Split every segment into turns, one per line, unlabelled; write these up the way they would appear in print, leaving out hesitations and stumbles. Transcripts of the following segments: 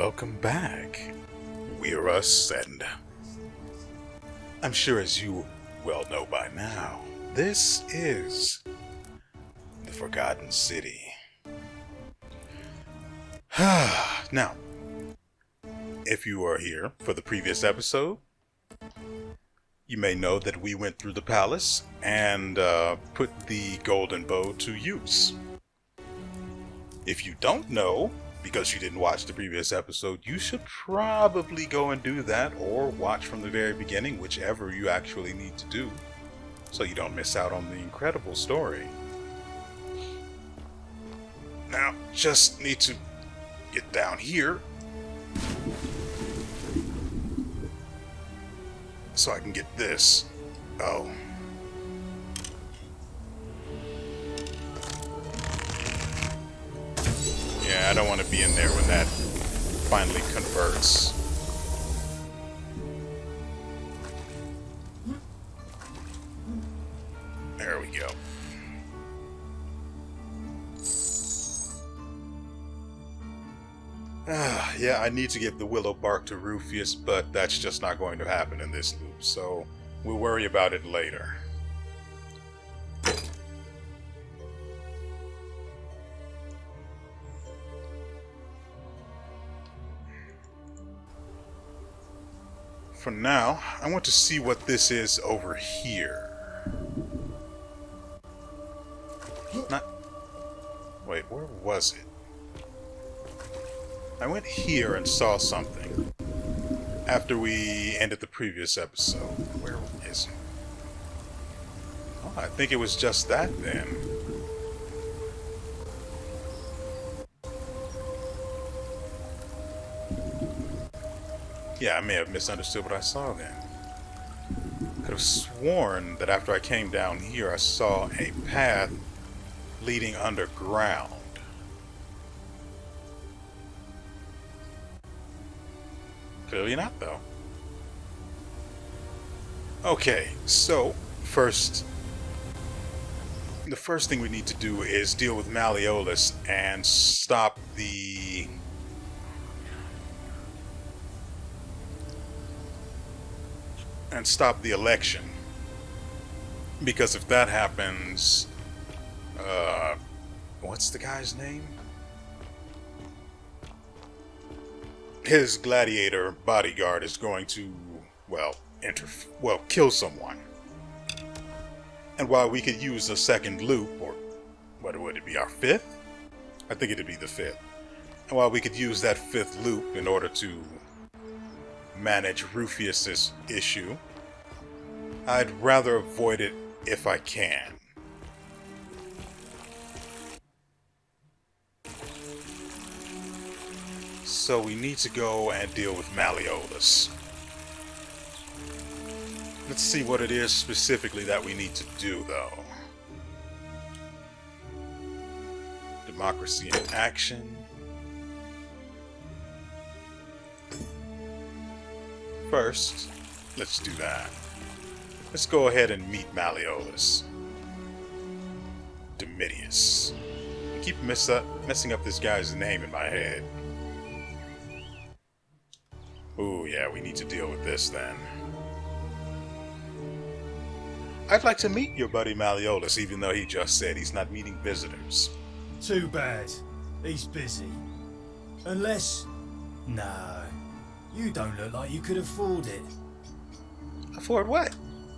welcome back, WeArEuS, and I'm sure as you well know by now, this is the Forgotten City. Now, if you are here for the previous episode, you may know that we went through the palace and put the golden bow to use. If you don't know, because you didn't watch the previous episode, you should probably go and do that, or watch from the very beginning, whichever you actually need to do, so you don't miss out on the incredible story. Now, just need to get down here so I can get this. Oh. Yeah, I don't want to be in there when that finally converts. There we go. Yeah, I need to give the willow bark to WeArEuS, but that's just not going to happen in this loop, so we'll worry about it later. For now, I want to see what this is over here. Not... Wait, where was it? I went here and saw something after we ended the previous episode. Where is it? Oh, I think it was just that then. Yeah, I may have misunderstood what I saw then. I could have sworn that after I came down here, I saw a path leading underground. Clearly not, though. Okay, so the first thing we need to do is deal with WeArEuS and stop the election, because if that happens, what's the guy's name? His gladiator bodyguard is going to, kill someone. And while we could use a second loop, or what would it be, our fifth? I think it'd be the fifth. And while we could use that fifth loop in order to manage WeArEuS' issue, I'd rather avoid it if I can. So we need to go and deal with WeArEuS. Let's see what it is specifically that we need to do, though. Democracy in action. First, let's do that. Let's go ahead and meet WeArEuS. Domitius. I keep messing up this guy's name in my head. Ooh, yeah, we need to deal with this then. I'd like to meet your buddy WeArEuS, even though he just said he's not meeting visitors.
Too bad. He's busy. Unless... No. You don't look like you could afford it.
Afford what?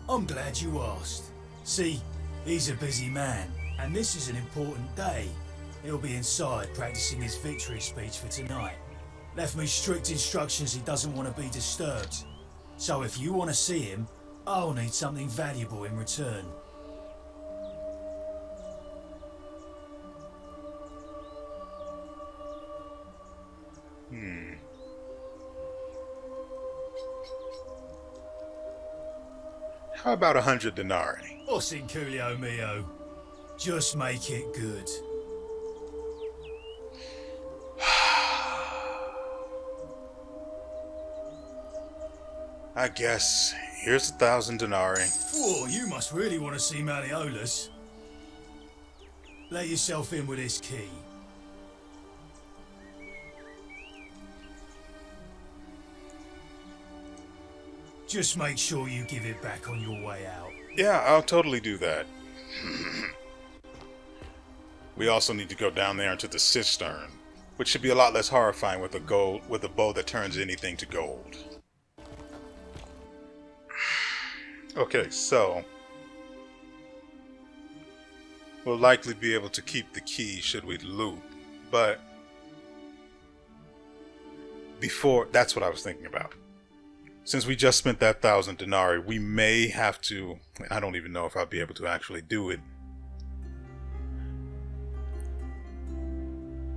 I'm glad you asked. See, he's a busy man, and this is an important day. He'll be inside practicing his victory speech for tonight. Left me strict instructions he doesn't want to be disturbed. So if you want to see him, I'll need something valuable in return.
How about 100 denarii?
Os in Coolio mio. Just make it good.
I guess here's 1,000 denarii.
Whoa, you must really want to see WeArEuS. Let yourself in with this key. Just make sure you give it back on your way out.
Yeah, I'll totally do that. We also need to go down there into the cistern, which should be a lot less horrifying with a bow that turns anything to gold. Okay, so we'll likely be able to keep the key should we loot, but before, that's what I was thinking about. Since we just spent that 1,000 denarii, we may have to, I don't even know if I'll be able to actually do it.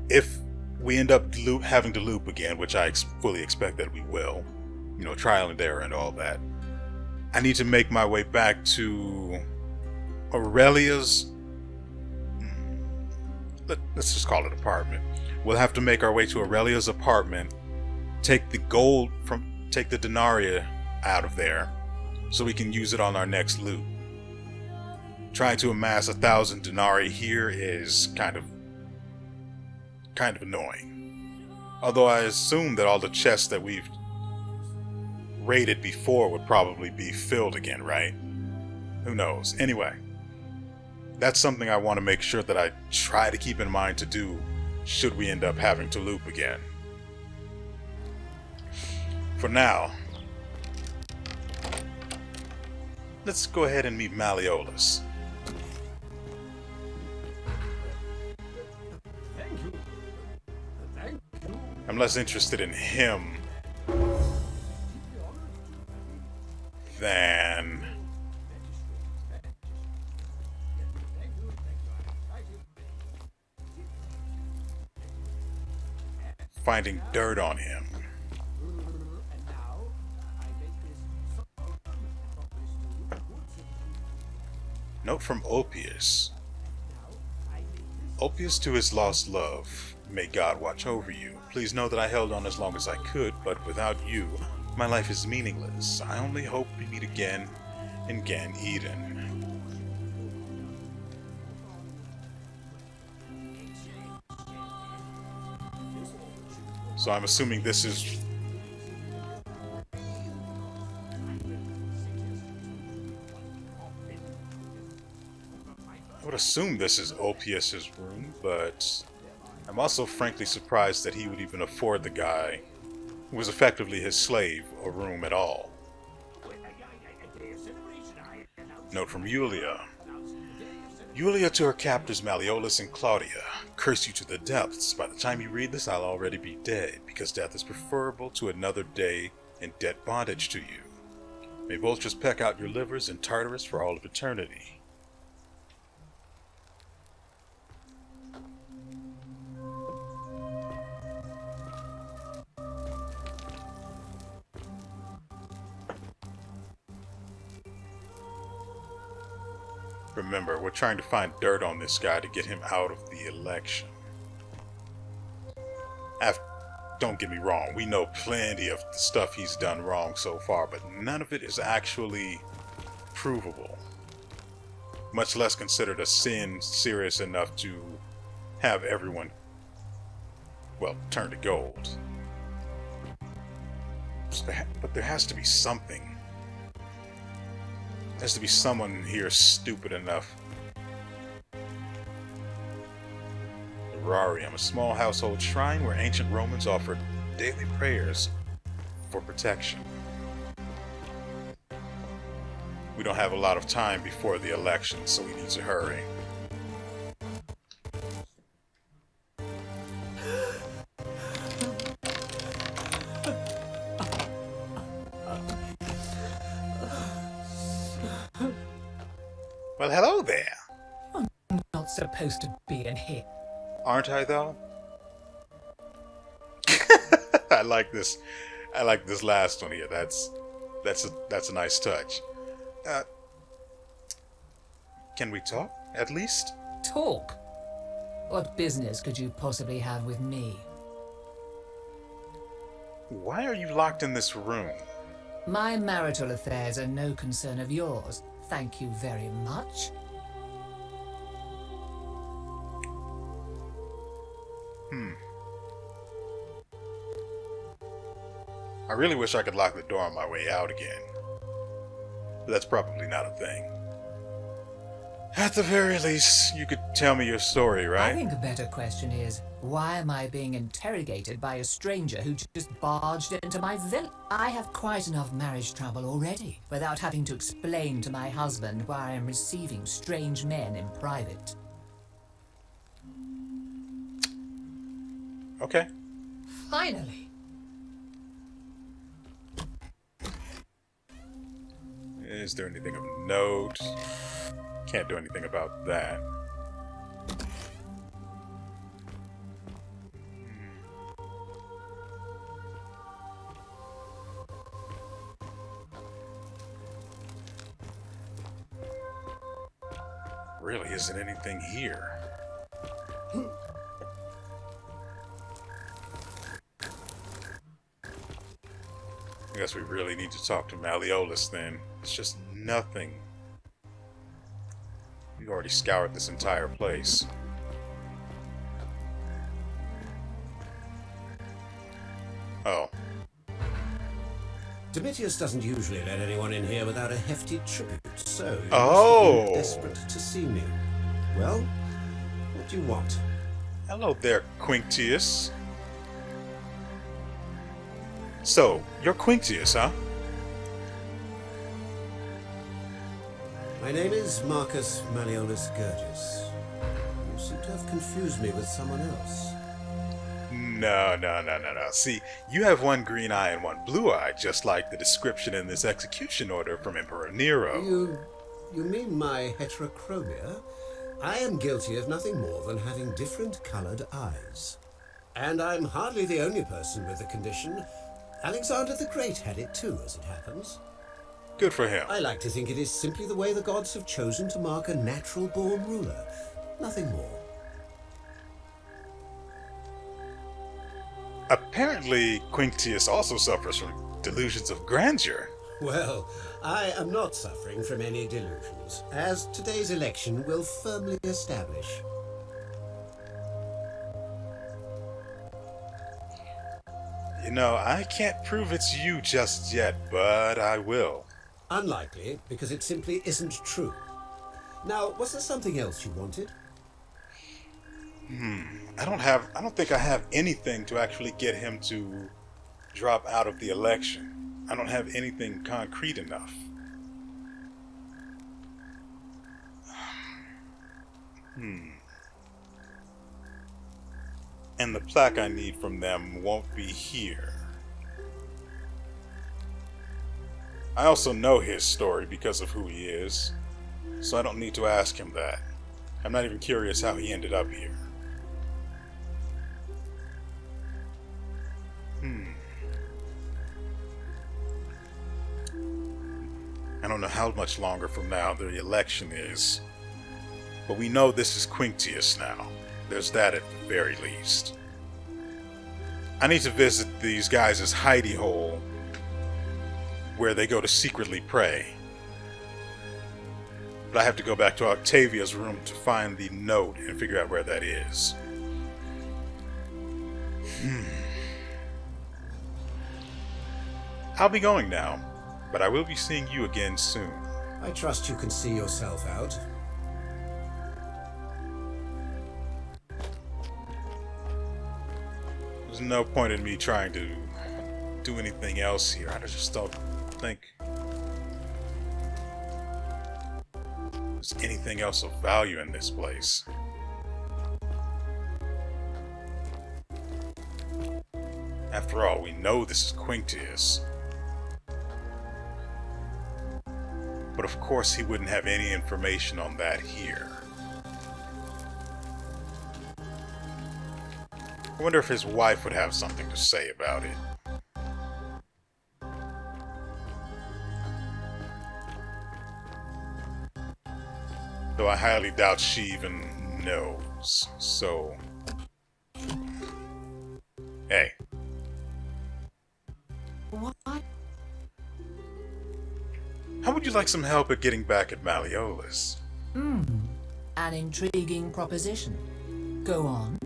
If we end up having to loop again, which I fully expect that we will, you know, trial and error and all that, I need to make my way back to WeArEuS. Let's just call it apartment. We'll have to make our way to WeArEuS apartment, take the denarii out of there, so we can use it on our next loot. Trying to amass 1,000 denarii here is kind of annoying. Although I assume that all the chests that we've raided before would probably be filled again, right? Who knows? Anyway, that's something I want to make sure that I try to keep in mind to do should we end up having to loop again. For now, let's go ahead and meet Malleolus. I'm less interested in him than finding dirt on him. Note from WeArEuS. WeArEuS to his lost love. May God watch over you. Please know that I held on as long as I could, but without you, my life is meaningless. I only hope we meet again in Gan Eden. So I'm assuming this is... I would assume this is WeArEuS's room, but I'm also frankly surprised that he would even afford the guy, who was effectively his slave, a room at all. Note from Yulia. Yulia to her captors Malleolus and Claudia. Curse you to the depths. By the time you read this, I'll already be dead, because death is preferable to another day in dead bondage to you. May both just peck out your livers in Tartarus for all of eternity. Remember, we're trying to find dirt on this guy to get him out of the election. Don't get me wrong, we know plenty of the stuff he's done wrong so far, but none of it is actually provable. Much less considered a sin serious enough to have everyone, well, turn to gold. But there has to be something. There has to be someone here stupid enough. The WeArEuS, a small household shrine where ancient Romans offered daily prayers for protection. We don't have a lot of time before the election, so we need to hurry. Well, hello there.
I'm not supposed to be in here.
Aren't I, though? I like this. I like this last one here. That's a nice touch. Can we talk, at least?
Talk? What business could you possibly have with me?
Why are you locked in this room?
My marital affairs are no concern of yours. Thank you very much.
I really wish I could lock the door on my way out again. But that's probably not a thing. At the very least, you could tell me your story,
I
right?
think a better question is, why am I being interrogated by a stranger who just barged into my villa? I have quite enough marriage trouble already, without having to explain to my husband why I am receiving strange men in private.
Okay.
Finally!
Is there anything of note? Can't do anything about that. Really isn't anything here. I guess we really need to talk to WeArEuS then. It's just nothing. We've already scoured this entire place. Oh.
Domitius doesn't usually let anyone in here without a hefty tribute, so you must
Oh.
have been desperate to see me. Well, what do you want?
Hello there, Quinctius. So, you're Quinctius, huh?
My name is Marcus Malleolus Gurgis. You seem to have confused me with someone else.
No. See, you have one green eye and one blue eye, just like the description in this execution order from Emperor Nero.
You mean my heterochromia? I am guilty of nothing more than having different colored eyes. And I'm hardly the only person with the condition. Alexander the Great had it too, as it happens.
Good for him.
I like to think it is simply the way the gods have chosen to mark a natural-born ruler. Nothing more.
Apparently, Quinctius also suffers from delusions of grandeur.
Well, I am not suffering from any delusions, as today's election will firmly establish.
You know, I can't prove it's you just yet, but I will.
Unlikely, because it simply isn't true. Now, was there something else you wanted?
I don't think I have anything to actually get him to drop out of the election. I don't have anything concrete enough. And the plaque I need from them won't be here. I also know his story because of who he is, so I don't need to ask him that. I'm not even curious how he ended up here. I don't know how much longer from now the election is, but we know this is Quinctius now. There's that at the very least. I need to visit these guys' hidey hole where they go to secretly pray. But I have to go back to Octavia's room to find the note and figure out where that is. I'll be going now, but I will be seeing you again soon.
I trust you can see yourself out.
There's no point in me trying to do anything else here. I just don't think there's anything else of value in this place. After all, we know this is Quinctius. But of course he wouldn't have any information on that here. I wonder if his wife would have something to say about it. Though I highly doubt she even knows. So... Hey.
What?
How would you like some help at getting back at WeArEuS?
An intriguing proposition. Go on.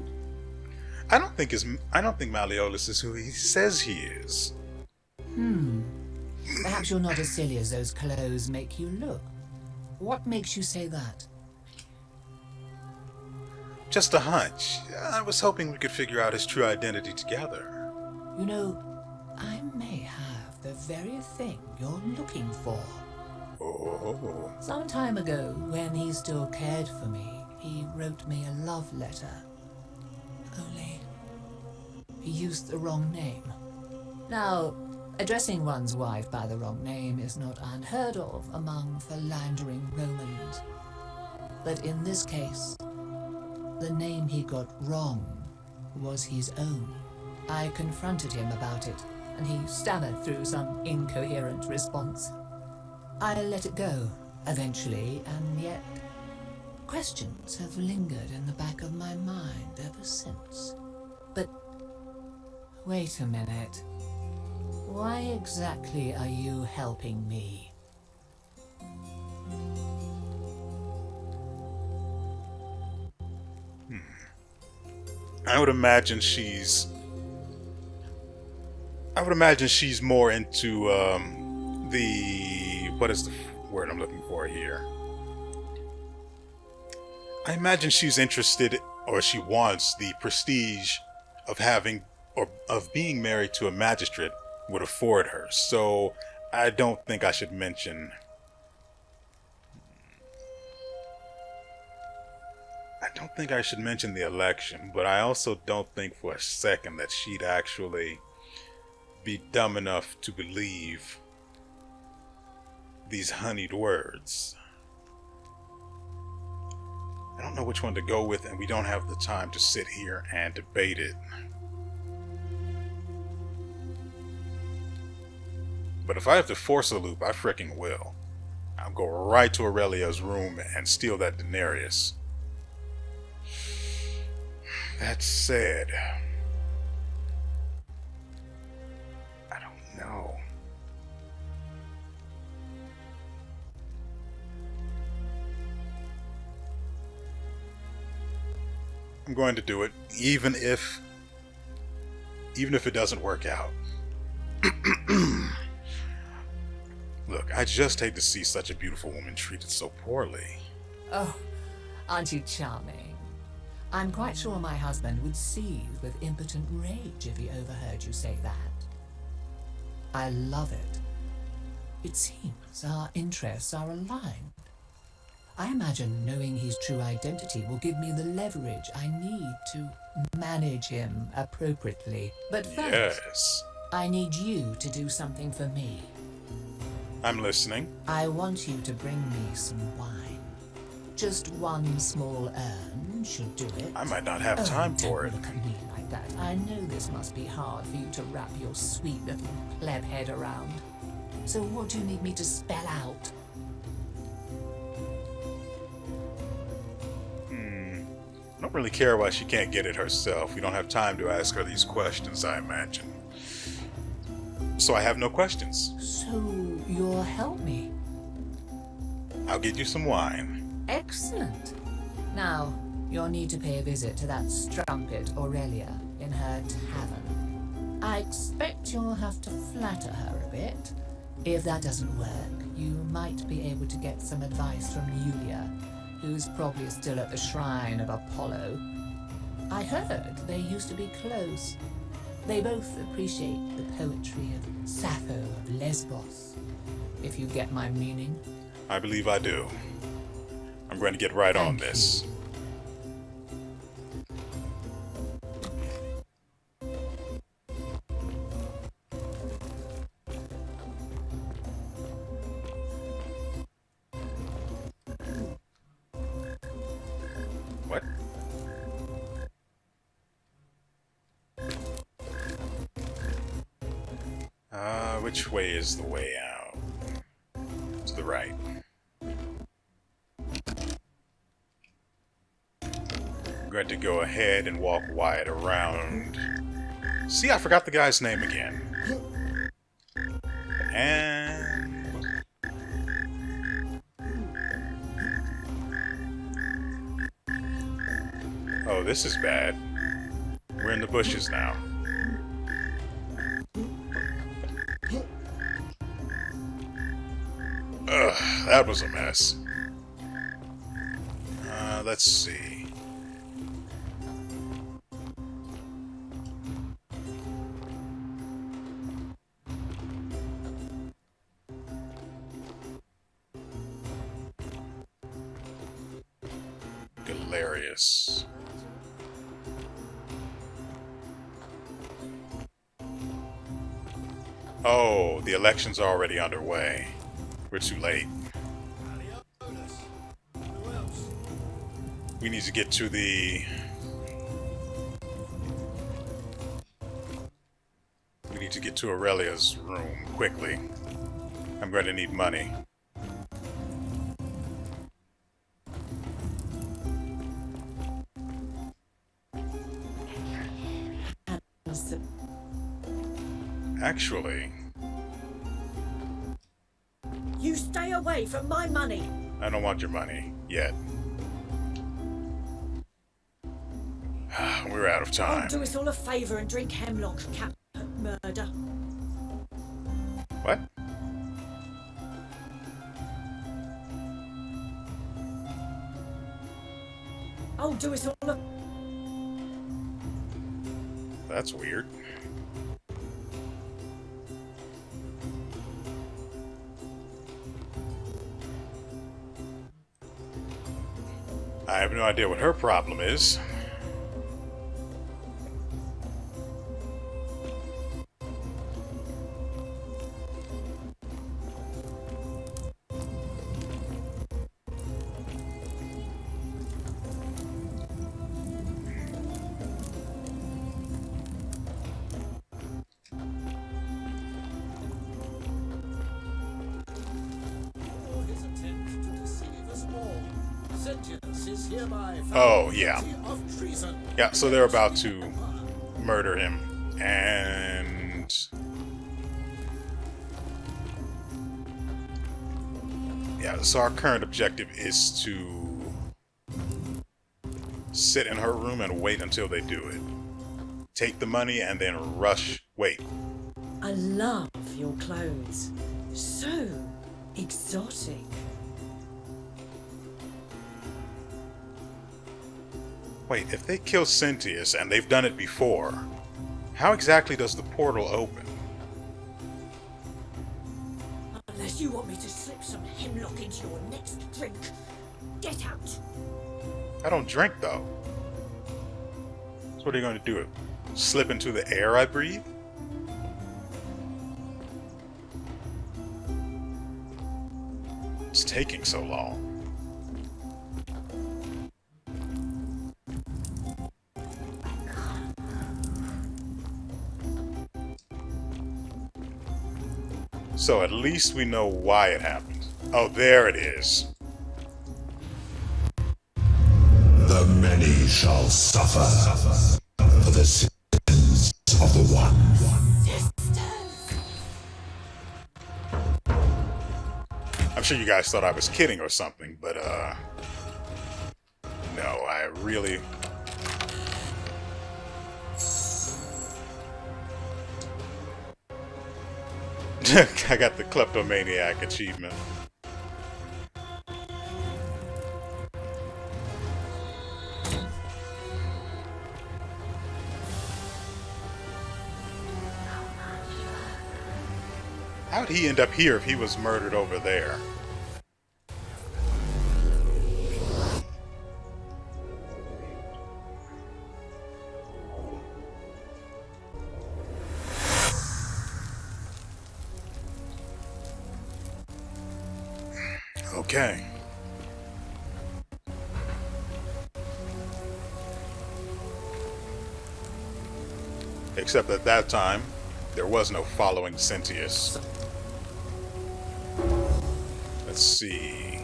I don't think WeArEuS is who he says he is.
Perhaps you're not as silly as those clothes make you look. What makes you say that?
Just a hunch. I was hoping we could figure out his true identity together.
You know, I may have the very thing you're looking for.
Oh.
Some time ago, when he still cared for me, he wrote me a love letter. Only, he used the wrong name. Now, addressing one's wife by the wrong name is not unheard of among philandering Romans. But in this case, the name he got wrong was his own. I confronted him about it, and he stammered through some incoherent response. I let it go, eventually, and yet questions have lingered in the back of my mind ever since. But wait a minute. Why exactly are you helping me?
I would imagine she's more into what is the word I'm looking for here? I imagine she's interested, or she wants the prestige of having, or of being married to a magistrate would afford her. So I don't think I should mention. I don't think I should mention the election, but I also don't think for a second that she'd actually be dumb enough to believe these honeyed words. I don't know which one to go with, and we don't have the time to sit here and debate it. But if I have to force a loop, I fricking will. I'll go right to WeArEuS' room and steal that denarius. That said, I don't know. I'm going to do it, even if it doesn't work out. Look, I just hate to see such a beautiful woman treated so poorly.
Oh, aren't you charming? I'm quite sure my husband would seethe with impotent rage if he overheard you say that. I love it. It seems our interests are aligned. I imagine knowing his true identity will give me the leverage I need to manage him appropriately. But first,
Yes,
I need you to do something for me.
I'm listening.
I want you to bring me some wine. Just one small urn should do it.
I might not have time for it.
Don't look at me like that. I know this must be hard for you to wrap your sweet little pleb head around. So what do you need me to spell out?
I don't really care why she can't get it herself. We don't have time to ask her these questions, I imagine. So I have no questions.
So you'll help me?
I'll get you some wine.
Excellent. Now, you'll need to pay a visit to that strumpet Aurelia in her tavern. I expect you'll have to flatter her a bit. If that doesn't work, you might be able to get some advice from Yulia, who's probably still at the shrine of Apollo. I heard they used to be close. They both appreciate the poetry of Sappho of Lesbos, if you get my meaning.
I believe I do. I'm going to get right on
Thank
this. What? Which way is the way out? To the right. I'm going to go ahead and walk Wyatt around. See, I forgot the guy's name again. And... oh, this is bad. We're in the bushes now. that was a mess. Let's see. WeArEuS. Oh, the election's already underway. We're too late. We need to get to the... We need to get to Aurelia's room quickly. I'm going to need money. Actually,
You stay away from my money.
I don't want your money yet. We're out of
I'll
time.
do us all a favour and drink hemlock cap murder.
What?
I'll do us all a...
That's weird. I have no idea what her problem is.
For his attempt to deceive us all, Sentius is hereby found
Oh, yeah.
guilty of treason.
Yeah, so they're about to murder him. And... yeah, so our current objective is to sit in her room and wait until they do it. Take the money and then rush. Wait.
I love your clothes. So exotic.
Wait, if they kill Sentius, and they've done it before, how exactly does the portal open?
Unless you want me to slip some hemlock into your next drink. Get out.
I don't drink, though. So what are you going to do? Slip into the air I breathe? It's taking so long. So at least we know why it happened. Oh, there it is.
The many shall suffer for the sins of the one.
I'm sure you guys thought I was kidding or something, but no, I really... I got the kleptomaniac achievement. How'd he end up here if he was murdered over there? Okay. Except at that time, there was no following Sentius. Let's see.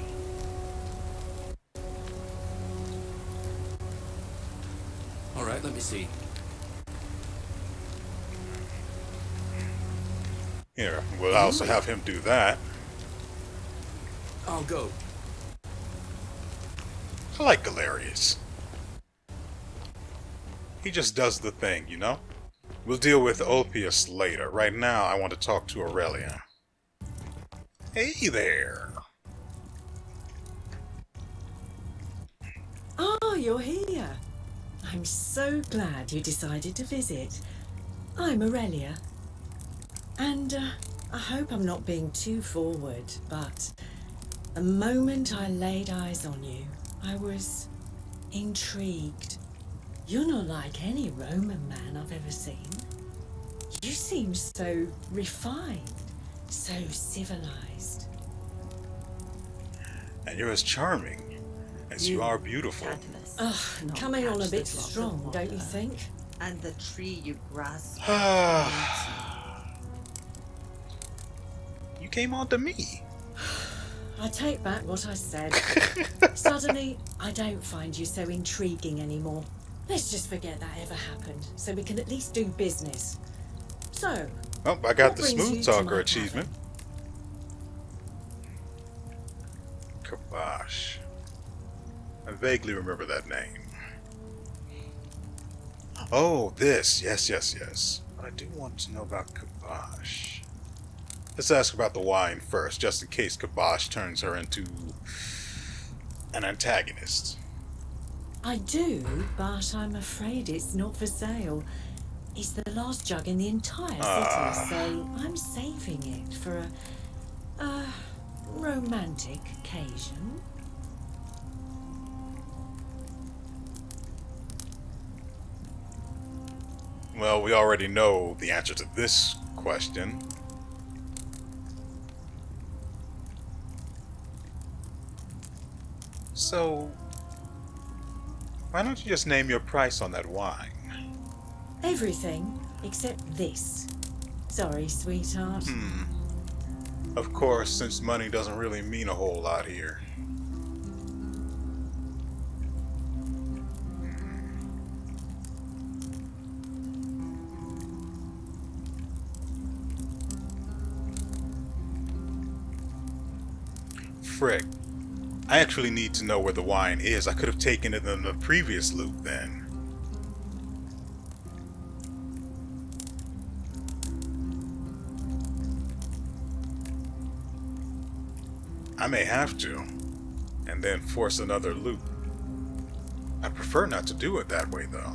All right, let me see.
Here, we'll also have him do that.
I'll go.
I like WeArEuS. He just does the thing, you know? We'll deal with Ulpius later. Right now, I want to talk to Aurelia. Hey there!
you're here. I'm so glad you decided to visit. I'm Aurelia. And I hope I'm not being too forward, but the moment I laid eyes on you, I was intrigued. You're not like any Roman man I've ever seen. You seem so refined, so civilized.
And you're as charming as you are beautiful.
Cadmus.
Ugh,
Not
coming on a
catch
bit
the drop of
strong, don't you
water.
think?
And the tree you grasp.
You came on to me.
I take back what I said. Suddenly, I don't find you so intriguing anymore. Let's just forget that ever happened, so we can at least do business. So,
Oh, I got
what
the
brings
smooth
you to
talker
my
achievement. Kabosh. I vaguely remember that name. Oh, this. Yes, yes, yes. But I do want to know about Kabosh. Let's ask about the wine first, just in case Kabosh turns her into an antagonist.
I do, but I'm afraid it's not for sale. It's the last jug in the entire city, so I'm saving it for a romantic occasion.
Well, we already know the answer to this question. So, why don't you just name your price on that wine?
Everything except this. Sorry, sweetheart.
Of course, since money doesn't really mean a whole lot here. Frick. I actually need to know where the wine is. I could have taken it in the previous loop then. I may have to, and then force another loop. I prefer not to do it that way, though.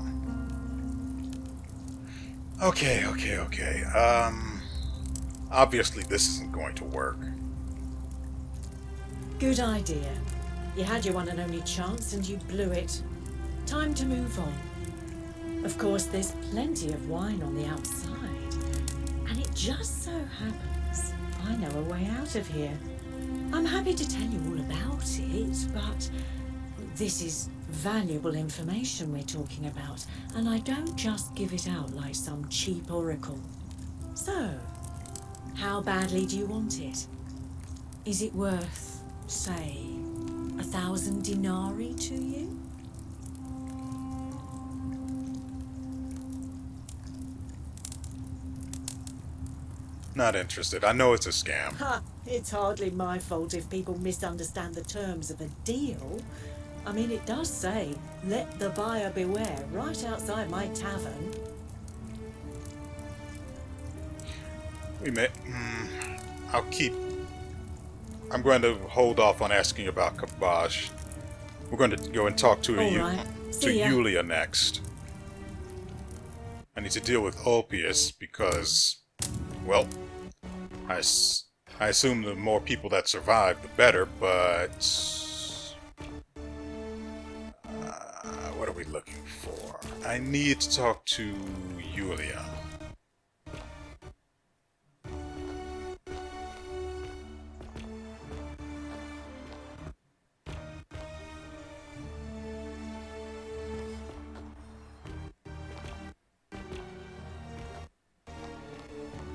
Okay. Obviously this isn't going to work.
Good idea. You had your one and only chance and you blew it. Time to move on. Of course, there's plenty of wine on the outside. And it just so happens I know a way out of here. I'm happy to tell you all about it, but this is valuable information we're talking about, and I don't just give it out like some cheap oracle. So, how badly do you want it? Is it worth, say, 1,000 denarii to you?
Not interested. I know it's a scam.
Ha! It's hardly my fault if people misunderstand the terms of a deal. I mean, it does say, let the buyer beware, right outside my tavern.
We may... I'm going to hold off on asking about Kabosh. We're going to go and talk to
All right. See ya.
Yulia next. I need to deal with WeArEuS because, well, I assume the more people that survive, the better, but... what are we looking for? I need to talk to Yulia.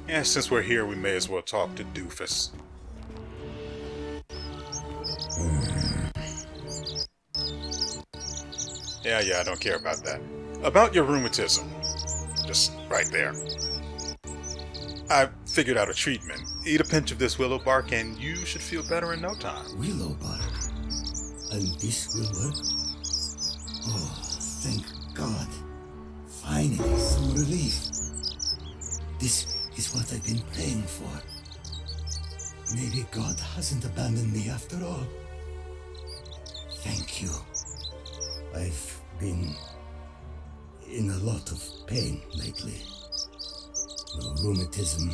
Yeah, since we're here, we may as well talk to Doofus. Yeah, I don't care about that. About your rheumatism. Just right there. I figured out a treatment. Eat a pinch of this willow bark and you should feel better in no time.
Willow bark. And this will work? Oh, thank God. Finally, some relief. This is what I've been praying for. Maybe God hasn't abandoned me after all. Thank you. I've
magnetism.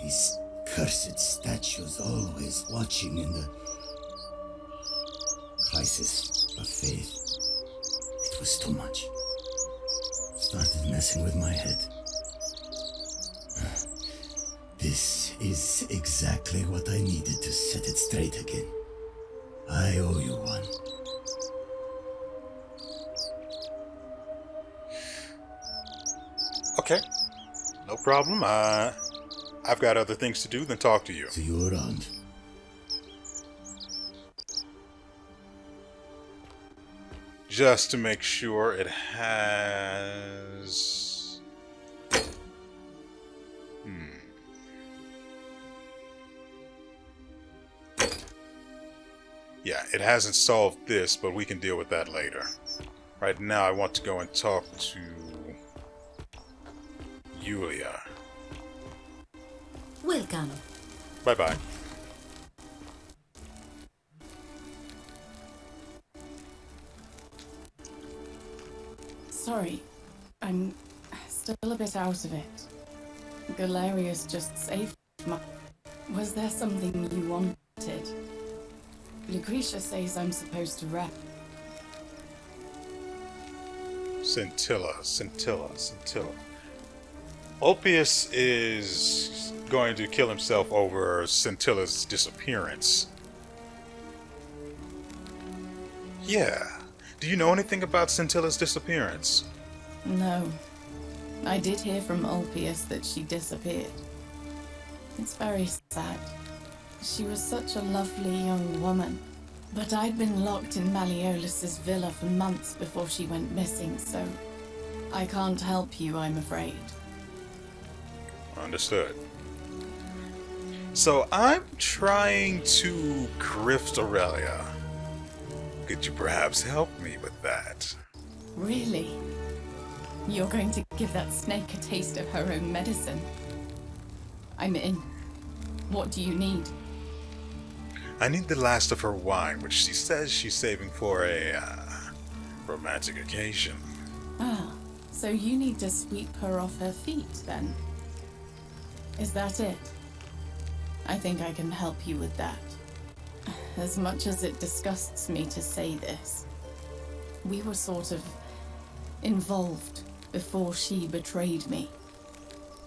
These cursed statues always watching in the crisis of faith. It was too much. Started messing with my head. This is exactly what I needed to set it straight again. I owe you one.
Okay, no problem. I've got other things to do than talk to you.
See you around.
Just to make sure it has... Yeah, it hasn't solved this, but we can deal with that later. Right now, I want to go and talk to Yulia.
Welcome.
Bye-bye.
Sorry, I'm still a bit out of it. WeArEuS just saved my... Was there something you wanted? Lucretia says I'm supposed to rap.
Scintilla. Ulpius is going to kill himself over Scintilla's disappearance. Yeah. Do you know anything about Scintilla's disappearance?
No. I did hear from Ulpius that she disappeared. It's very sad. She was such a lovely young woman. But I'd been locked in Malleolus's villa for months before she went missing, so I can't help you, I'm afraid.
Understood. So I'm trying to grift Aurelia. Could you perhaps help me with that?
Really? You're going to give that snake a taste of her own medicine? I'm in. What do you need?
I need the last of her wine, which she says she's saving for a romantic occasion.
Ah, so you need to sweep her off her feet, then? Is that it? I think I can help you with that. As much as it disgusts me to say this, we were sort of involved before she betrayed me.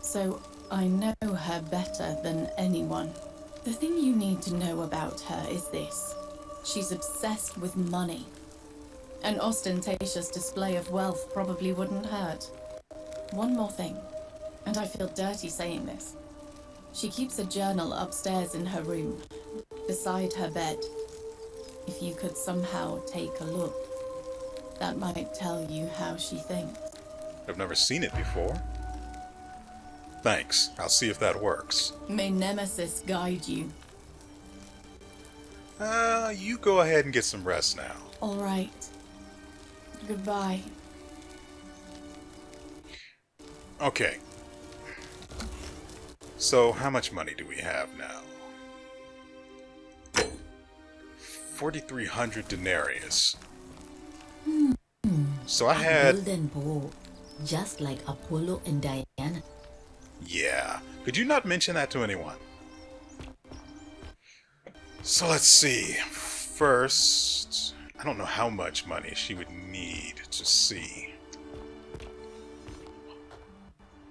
So I know her better than anyone. The thing you need to know about her is this. She's obsessed with money. An ostentatious display of wealth probably wouldn't hurt. One more thing, and I feel dirty saying this. She keeps a journal upstairs in her room, beside her bed. If you could somehow take a look, that might tell you how she thinks.
I've never seen it before. Thanks. I'll see if that works.
May Nemesis guide you.
You go ahead and get some rest now.
All right. Goodbye.
Okay. So, how much money do we have now? 4,300 denarius. So I had...
golden bowl, just like Apollo and Diana.
Yeah. Could you not mention that to anyone? So let's see. First, I don't know how much money she would need to see.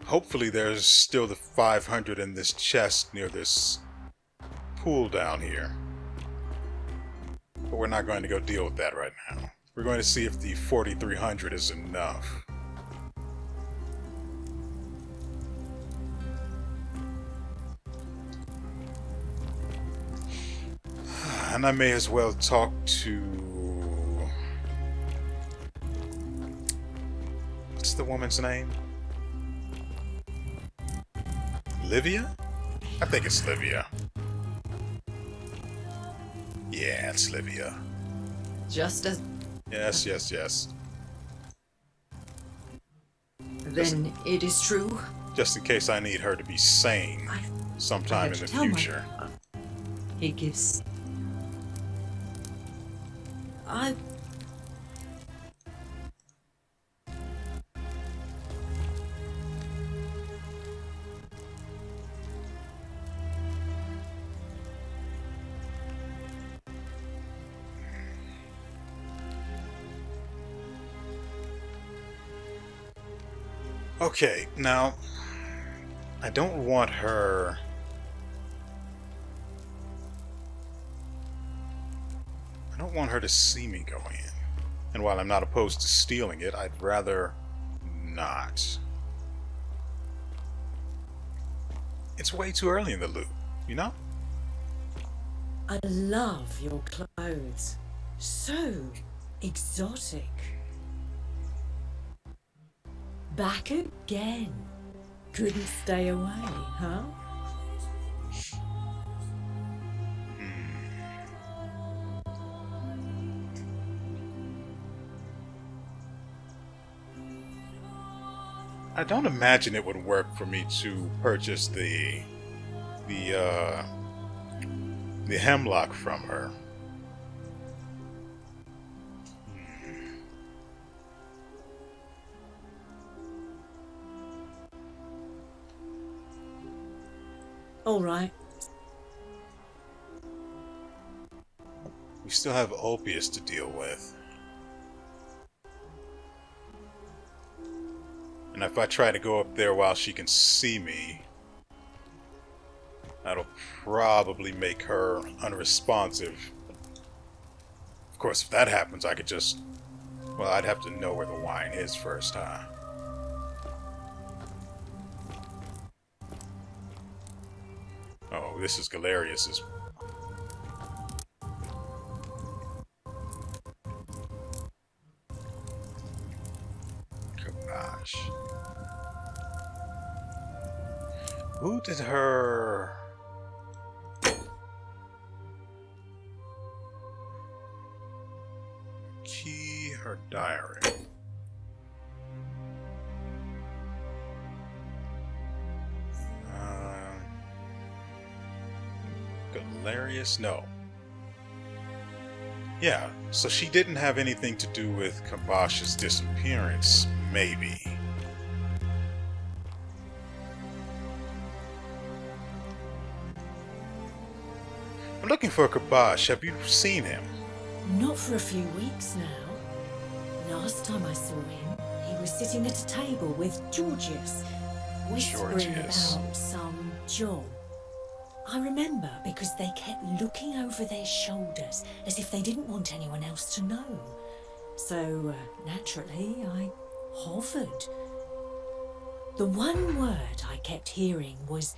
Hopefully there's still the 500 in this chest near this pool down here. But we're not going to go deal with that right now. We're going to see if the 4,300 is enough. And I may as well talk to... What's the woman's name? Livia? I think it's Livia. Yeah, it's Livia.
Just as...
Yes.
Then it is true.
Just in case I need her to be sane sometime in the future.
He gives...
Okay, now I don't want her. I don't want her to see me go in. And while I'm not opposed to stealing it, I'd rather not. It's way too early in the loop, you know?
I love your clothes. So exotic. Back again. Couldn't stay away, huh?
I don't imagine it would work for me to purchase the hemlock from her.
All right.
We still have Ulpius to deal with. And if I try to go up there while she can see me, that'll probably make her unresponsive. Of course, if that happens, I could just... Well, I'd have to know where the wine is first, huh? Oh, this is WeArEuS's. Gosh. Who did her... Key her diary? WeArEuS? No. Yeah, so she didn't have anything to do with Kabash's disappearance, maybe. I'm looking for Kabash. Have you seen him?
Not for a few weeks now. Last time I saw him, he was sitting at a table with Georgius, whispering about some job. I remember because they kept looking over their shoulders as if they didn't want anyone else to know. So, naturally, I hovered. The one word I kept hearing was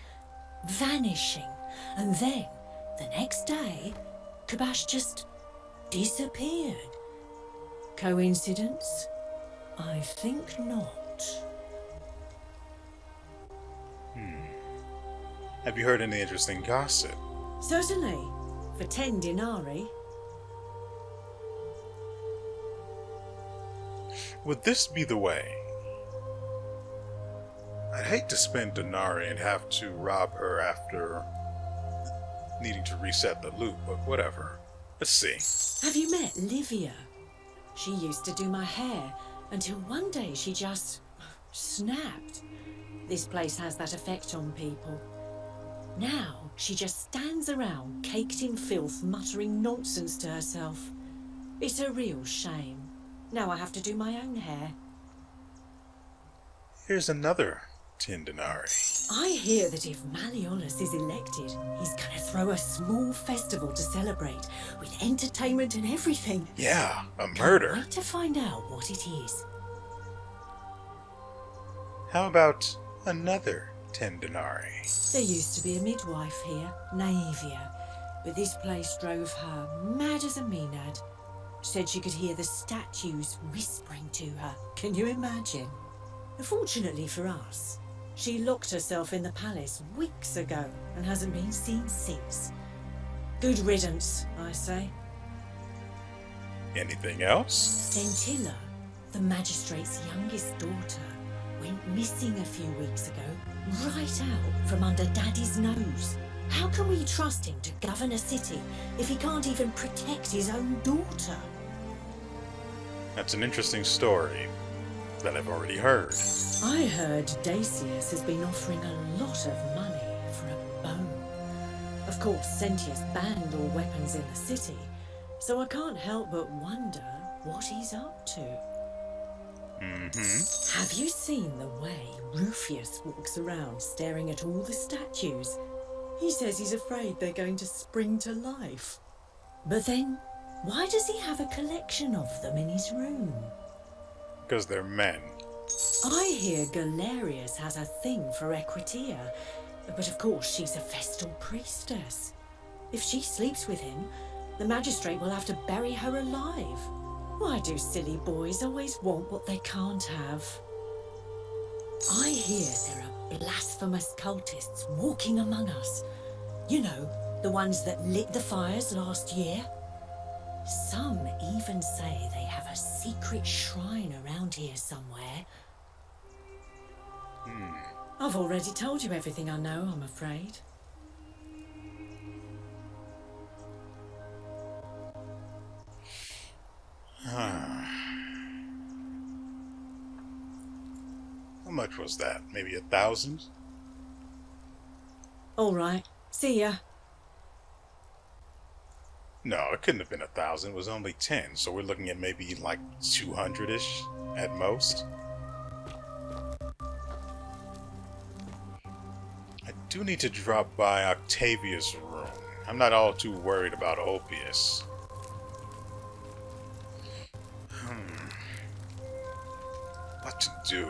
vanishing, and then, the next day, Kabash just disappeared. Coincidence? I think not.
Have you heard any interesting gossip?
Certainly, for 10 denarii.
Would this be the way? I'd hate to spend denarii and have to rob her after needing to reset the loop, but whatever. Let's see.
Have you met Livia? She used to do my hair until one day she just snapped. This place has that effect on people. Now she just stands around caked in filth, muttering nonsense to herself. It's a real shame. Now I have to do my own hair.
Here's another 10 denarii.
I hear that if Malleolus is elected, he's gonna throw a small festival to celebrate, with entertainment and everything.
Yeah, a murder.
Can't wait to find out what it is.
How about another 10 denarii?
There used to be a midwife here, Naevia, but this place drove her mad as a Maenad. Said she could hear the statues whispering to her. Can you imagine? Fortunately for us, she locked herself in the palace weeks ago and hasn't been seen since. Good riddance, I say.
Anything else?
Scintilla, the magistrate's youngest daughter, went missing a few weeks ago, right out from under Daddy's nose. How can we trust him to govern a city if he can't even protect his own daughter?
That's an interesting story that I've already heard.
I heard Dacius has been offering a lot of money for a bone. Of course, Sentius banned all weapons in the city, so I can't help but wonder what he's up to. Have you seen the way Rufius walks around staring at all the statues? He says he's afraid they're going to spring to life. But then, why does he have a collection of them in his room?
Because they're men.
I hear WeArEuS has a thing for Equitia, but of course she's a Vestal priestess. If she sleeps with him, the magistrate will have to bury her alive. Why do silly boys always want what they can't have? I hear there are blasphemous cultists walking among us. You know, the ones that lit the fires last year. Some even say they have a secret shrine around here somewhere. I've already told you everything I know, I'm afraid.
How much was that? Maybe 1,000?
All right. See ya.
No, it couldn't have been 1,000. It was only 10, so we're looking at maybe like 200-ish at most. I do need to drop by Octavia's room. I'm not all too worried about Opius. What to do?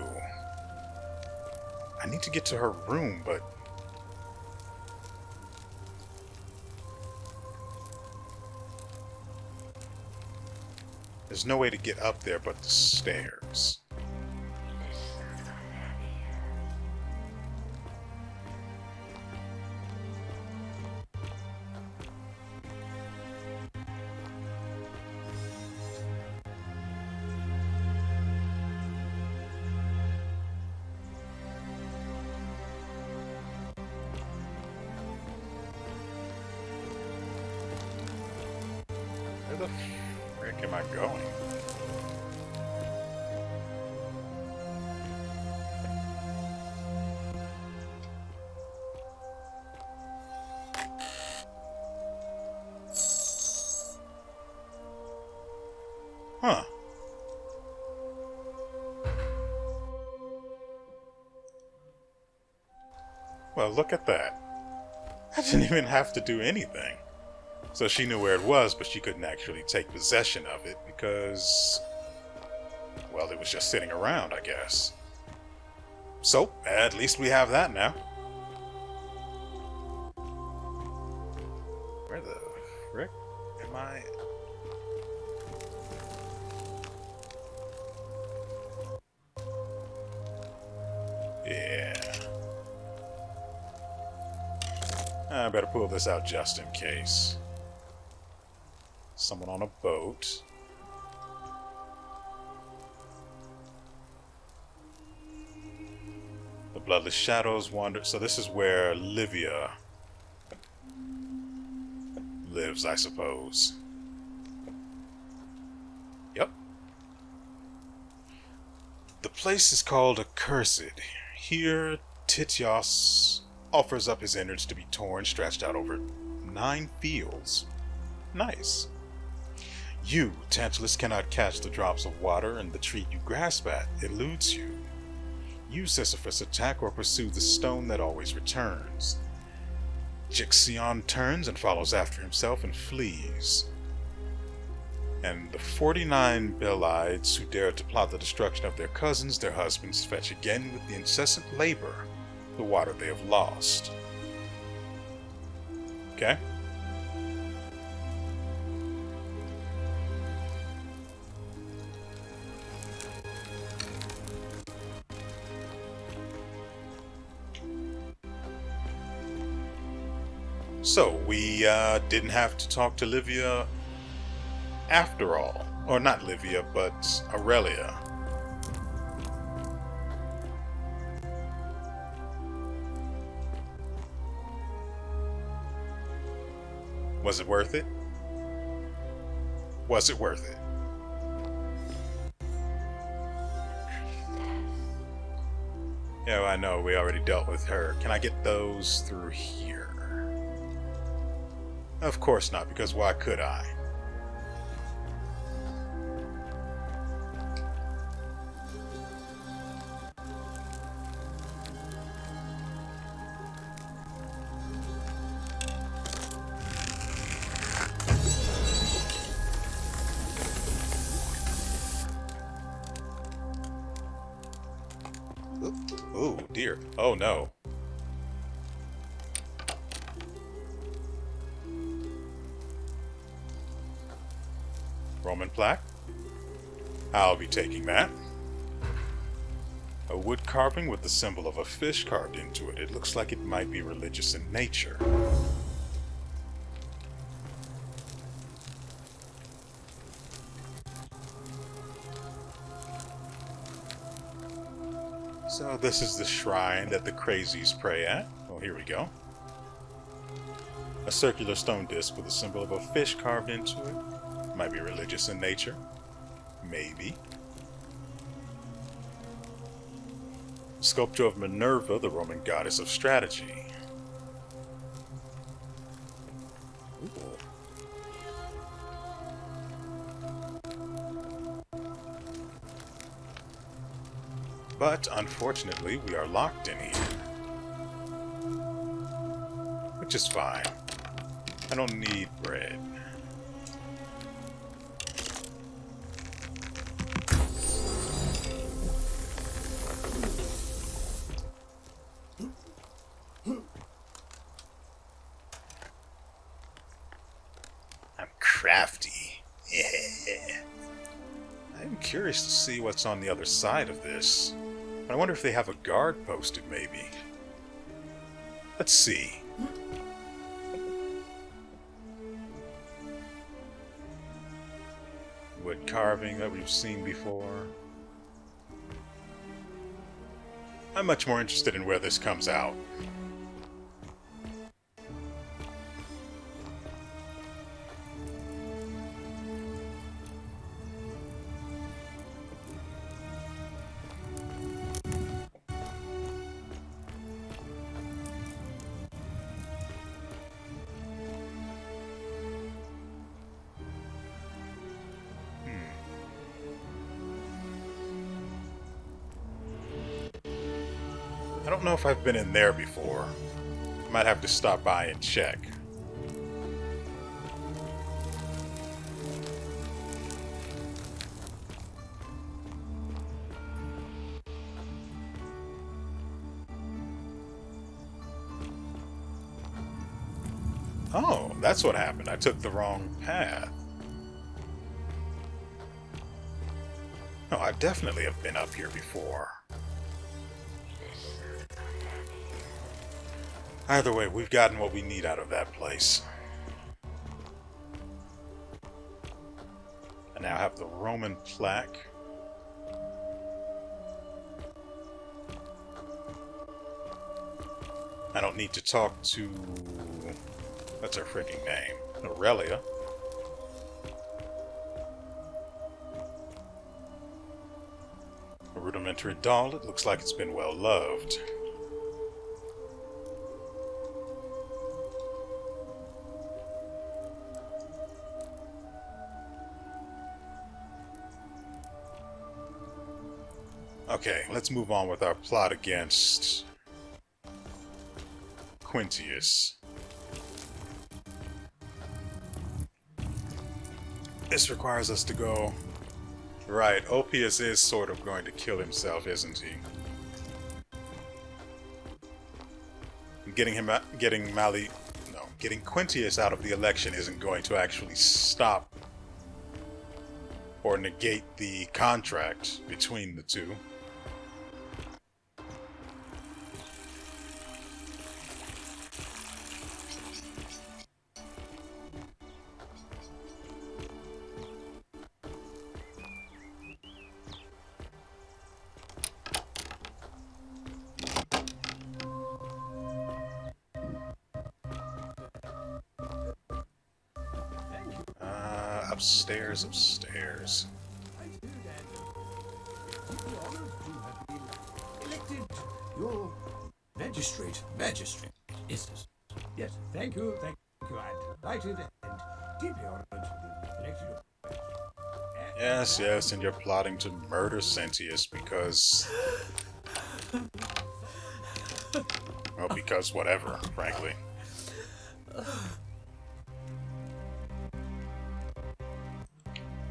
I need to get to her room, but there's no way to get up there but the stairs. Where the frick am I going? Huh. Well, look at that. I didn't even have to do anything. So she knew where it was, but she couldn't actually take possession of it because, well, it was just sitting around, I guess. So, at least we have that now. Where the frick am I? Yeah. I better pull this out just in case. Someone on a boat. The bloodless shadows wander. So this is where Livia lives, I suppose. Yep. The place is called Accursed. Here, Tityos offers up his innards to be torn, stretched out over 9 fields. Nice. You, Tantalus, cannot catch the drops of water, and the tree you grasp at eludes you. You, Sisyphus, attack or pursue the stone that always returns. Jixion turns and follows after himself and flees. And the 49 Belides who dare to plot the destruction of their cousins, their husbands, fetch again with the incessant labor the water they have lost. Okay? So, we didn't have to talk to Livia after all. Or not Livia, but Aurelia. Was it worth it? Was it worth it? Yeah, I know, we already dealt with her. Can I get those through here? Of course not, because why could I? Oh dear. Oh no. Roman plaque. I'll be taking that. A wood carving with the symbol of a fish carved into it. It looks like it might be religious in nature. So this is the shrine that the crazies pray at. Oh, here we go. A circular stone disc with a symbol of a fish carved into it. Might be religious in nature. Maybe. Sculpture of Minerva, the Roman goddess of strategy. Ooh. But unfortunately, we are locked in here. Which is fine. I don't need bread. I'm crafty. Yeah. I'm curious to see what's on the other side of this. I wonder if they have a guard posted, maybe. Let's see. Wood carving that we've seen before. I'm much more interested in where this comes out. I don't know if I've been in there before. Might have to stop by and check. Oh, that's what happened. I took the wrong path. No, I definitely have been up here before. Either way, we've gotten what we need out of that place. I now have the Roman plaque. I don't need to talk to... what's her freaking name? Aurelia. A rudimentary doll. It looks like it's been well loved. Okay, let's move on with our plot against Quintius. This requires us to go... Right, Oppius is sort of going to kill himself, isn't he? Getting Quintius out of the election isn't going to actually stop or negate the contract between the two. Upstairs.
Elected your magistrate. Yes. Thank you. I'm delighted and deeply honored to be elected.
Yes, and you're plotting to murder Sentius because... well, because whatever, frankly.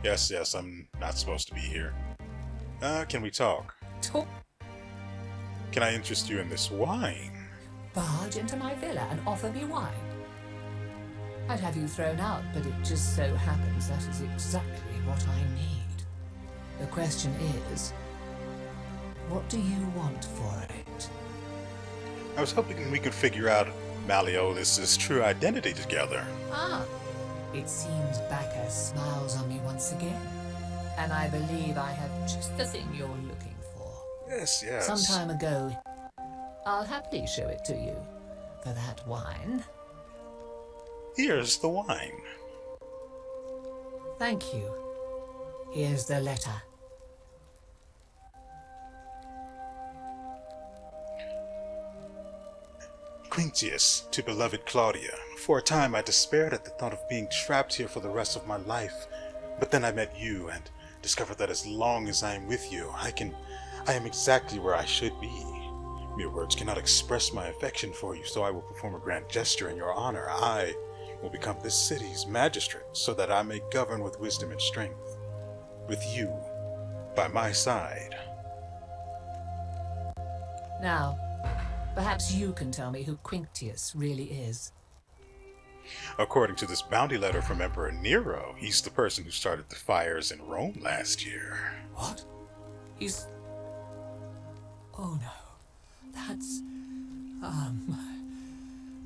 Yes, I'm not supposed to be here. Can we talk? can I interest you in this wine?
Barge into my villa and offer me wine? I'd have you thrown out, but it just so happens that is exactly what I need. The question is, what do you want for it?
I was hoping we could figure out WeArEuS' true identity together.
Ah, it seems Bacchus smiles on me once again, and I believe I have just the thing you're looking for.
Yes, yes.
Some time ago, I'll happily show it to you. For that wine.
Here's the wine.
Thank you. Here's the letter.
Quinctius, to beloved Claudia. For a time I despaired at the thought of being trapped here for the rest of my life. But then I met you and discovered that as long as I am with you, I am exactly where I should be. Mere words cannot express my affection for you, so I will perform a grand gesture in your honor. I will become this city's magistrate, so that I may govern with wisdom and strength. With you by my side.
Now, perhaps you can tell me who Quinctius really is.
According to this bounty letter from Emperor Nero, he's the person who started the fires in Rome last year.
What? He's... Oh no. That's...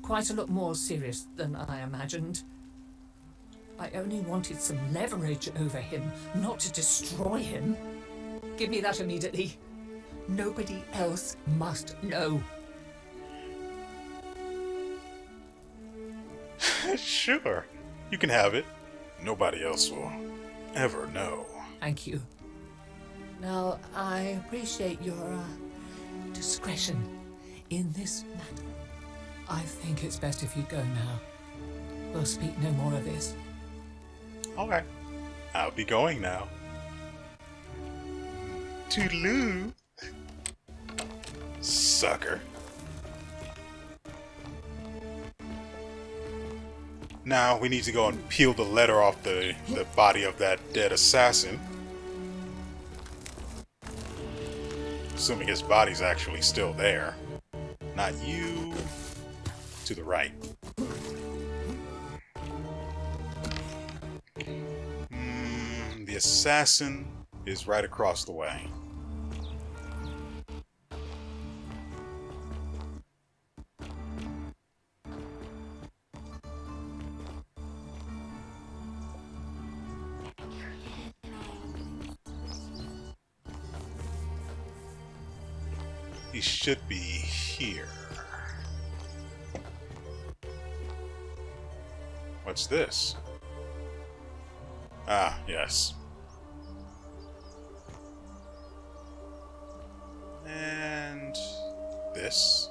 quite a lot more serious than I imagined. I only wanted some leverage over him, not to destroy him. Give me that immediately. Nobody else must know.
Sure, you can have it. Nobody else will ever know.
Thank you. Now, I appreciate your discretion in this matter. I think it's best if you go now. We'll speak no more of this.
Okay, I'll be going now. Toodaloo. Sucker. Now we need to go and peel the letter off the body of that dead assassin. Assuming his body's actually still there. Not you. To the right. The assassin is right across the way. He should be here. What's this? Ah, yes. And this.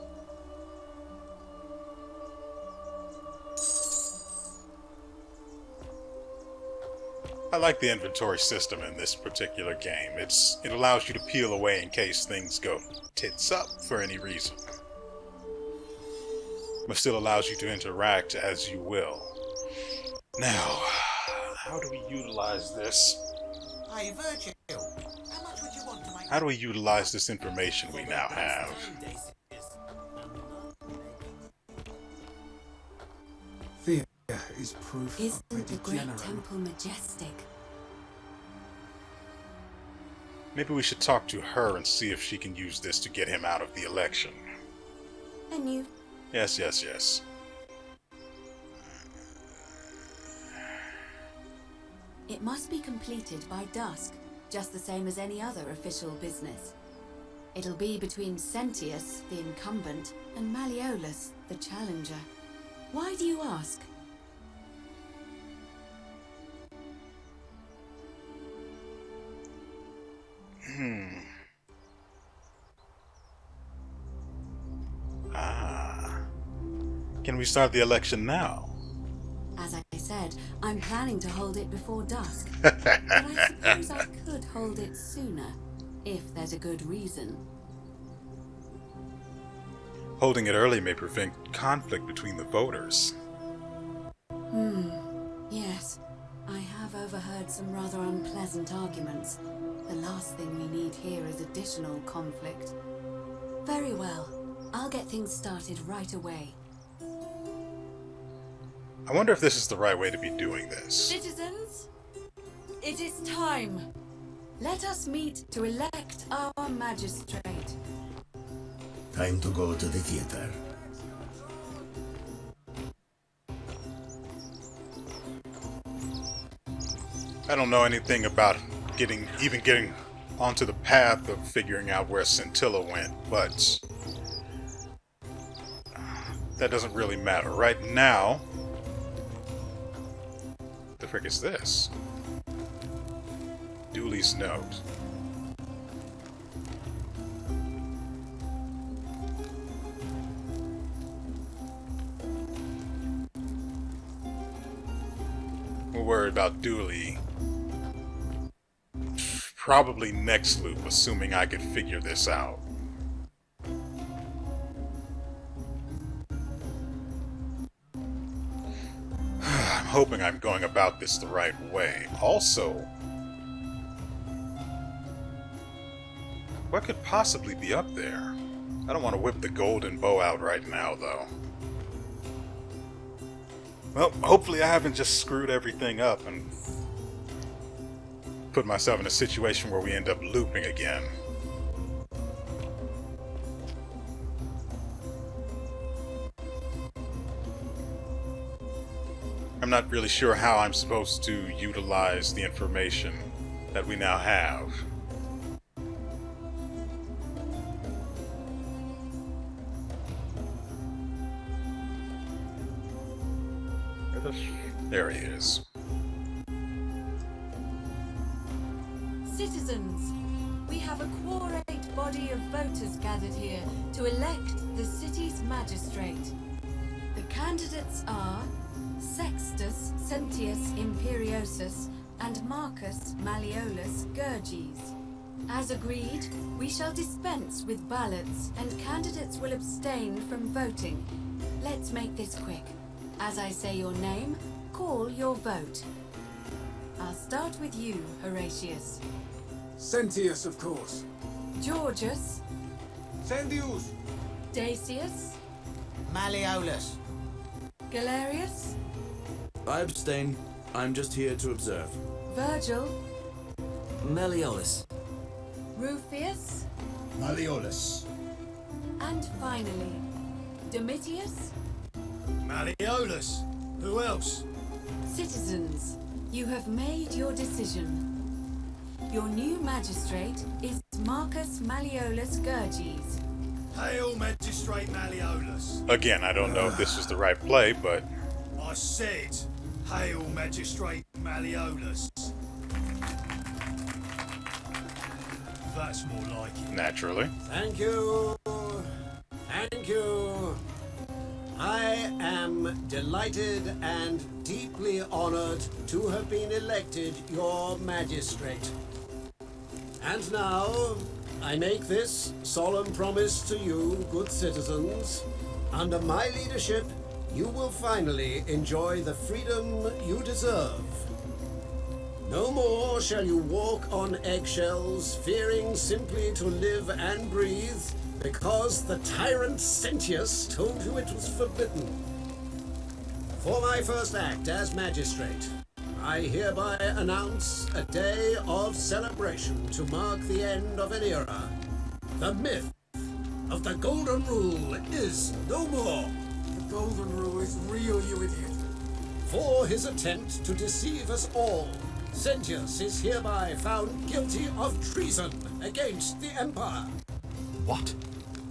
I like the inventory system in this particular game. It allows you to peel away in case things go tits up for any reason. But still allows you to interact as you will. Now, how do we utilize this?
Hey, Virgil, how much would you want to make...
How do we utilize this information we now have?
Fear is proof
Isn't
of a
the great
degenerate.
temple majestic?
Maybe we should talk to her and see if she can use this to get him out of the election.
And you?
Yes, yes, yes.
It must be completed by dusk, just the same as any other official business. It'll be between Sentius, the incumbent, and WeArEuS, the challenger. Why do you ask?
Can we start the election now?
As I said, I'm planning to hold it before dusk. But I suppose I could hold it sooner, if there's a good reason.
Holding it early may prevent conflict between the voters.
Yes. I have overheard some rather unpleasant arguments. The last thing we need here is additional conflict. Very well. I'll get things started right away.
I wonder if this is the right way to be doing this.
Citizens, it is time. Let us meet to elect our magistrate.
Time to go to the theater.
I don't know anything about getting onto the path of figuring out where Scintilla went, but that doesn't really matter. Right now, the frick is this? Dooley's note. We'll worry about Dooley probably next loop, assuming I could figure this out. I'm hoping I'm going about this the right way. Also, what could possibly be up there? I don't want to whip the golden bow out right now, though. Well, hopefully I haven't just screwed everything up and put myself in a situation where we end up looping again. I'm not really sure how I'm supposed to utilize the information that we now have. There he is.
Citizens, we have a quorate body of voters gathered here to elect the city's magistrate. The candidates are Sextus Sentius Imperiosus and Marcus Malleolus Gurges. As agreed, we shall dispense with ballots and candidates will abstain from voting. Let's make this quick. As I say your name, call your vote. I'll start with you, HORATIUS.
Sentius, of course.
Georgius.
Sendius.
Dacius.
Malleolus.
Galerius.
I abstain. I'm just here to observe.
Virgil.
Malleolus.
Rufius.
Malleolus.
And finally, Domitius.
Malleolus. Who else?
Citizens, you have made your decision. Your new magistrate is Marcus Malleolus Gurges.
Hail, Magistrate Malleolus.
Again, I don't know if this was the right play, but
I said, hail, Magistrate Malleolus. That's more like it.
naturally.
Thank you. Thank you. I am delighted and deeply honored to have been elected your magistrate. And now, I make this solemn promise to you, good citizens. Under my leadership, you will finally enjoy the freedom you deserve. No more shall you walk on eggshells, fearing simply to live and breathe, because the tyrant Sentius told you it was forbidden. For my first act as magistrate, I hereby announce a day of celebration to mark the end of an era. The myth of the Golden Rule is no more.
The Golden Rule is real, you idiot.
For his attempt to deceive us all, Sentius is hereby found guilty of treason against the Empire.
What?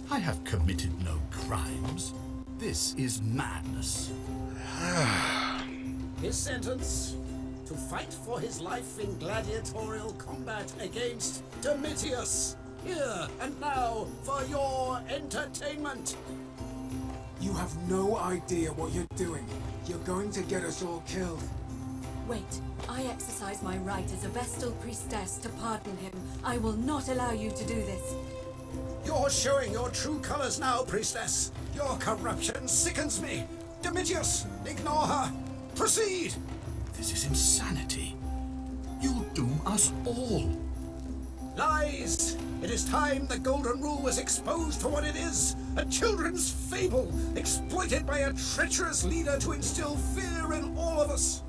I have committed no crimes. This is madness.
His sentence: to fight for his life in gladiatorial combat against Domitius. Here and now for your entertainment.
You have no idea what you're doing. You're going to get us all killed.
Wait, I exercise my right as a Vestal priestess to pardon him. I will not allow you to do this.
You're showing your true colors now, priestess. Your corruption sickens me. Domitius, ignore her. Proceed.
This is insanity. You'll doom us all.
Lies! It is time the Golden Rule was exposed for what it is, a children's fable, exploited by a treacherous leader to instill fear in all of us.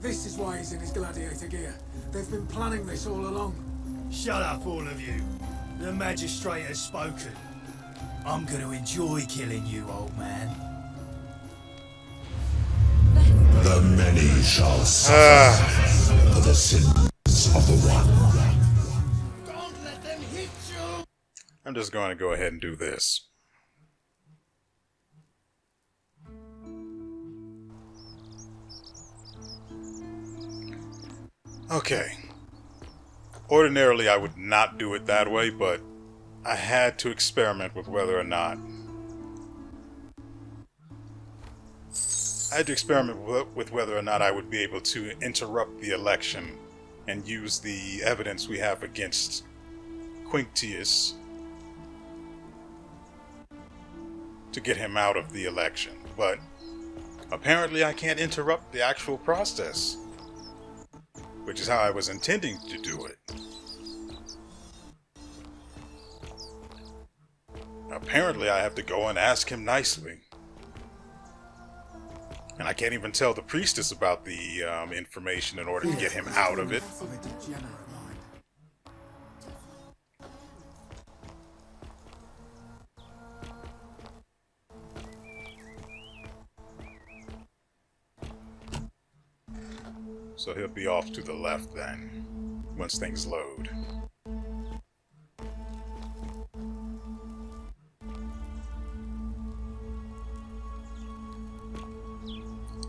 This is why he's in his gladiator gear. They've been planning this all along.
Shut up, all of you. The magistrate has spoken. I'm going to enjoy killing you, old man.
The many shall suffer for the sins of the one.
Don't let them hit you!
I'm just going to go ahead and do this. Okay. Ordinarily, I would not do it that way, but I had to experiment with whether or not. I had to experiment with whether or not I would be able to interrupt the election and use the evidence we have against Quinctius to get him out of the election. But apparently I can't interrupt the actual process, which is how I was intending to do it. Apparently I have to go and ask him nicely. And I can't even tell the priestess about the information in order to get him out of it. So he'll be off to the left then, once things load.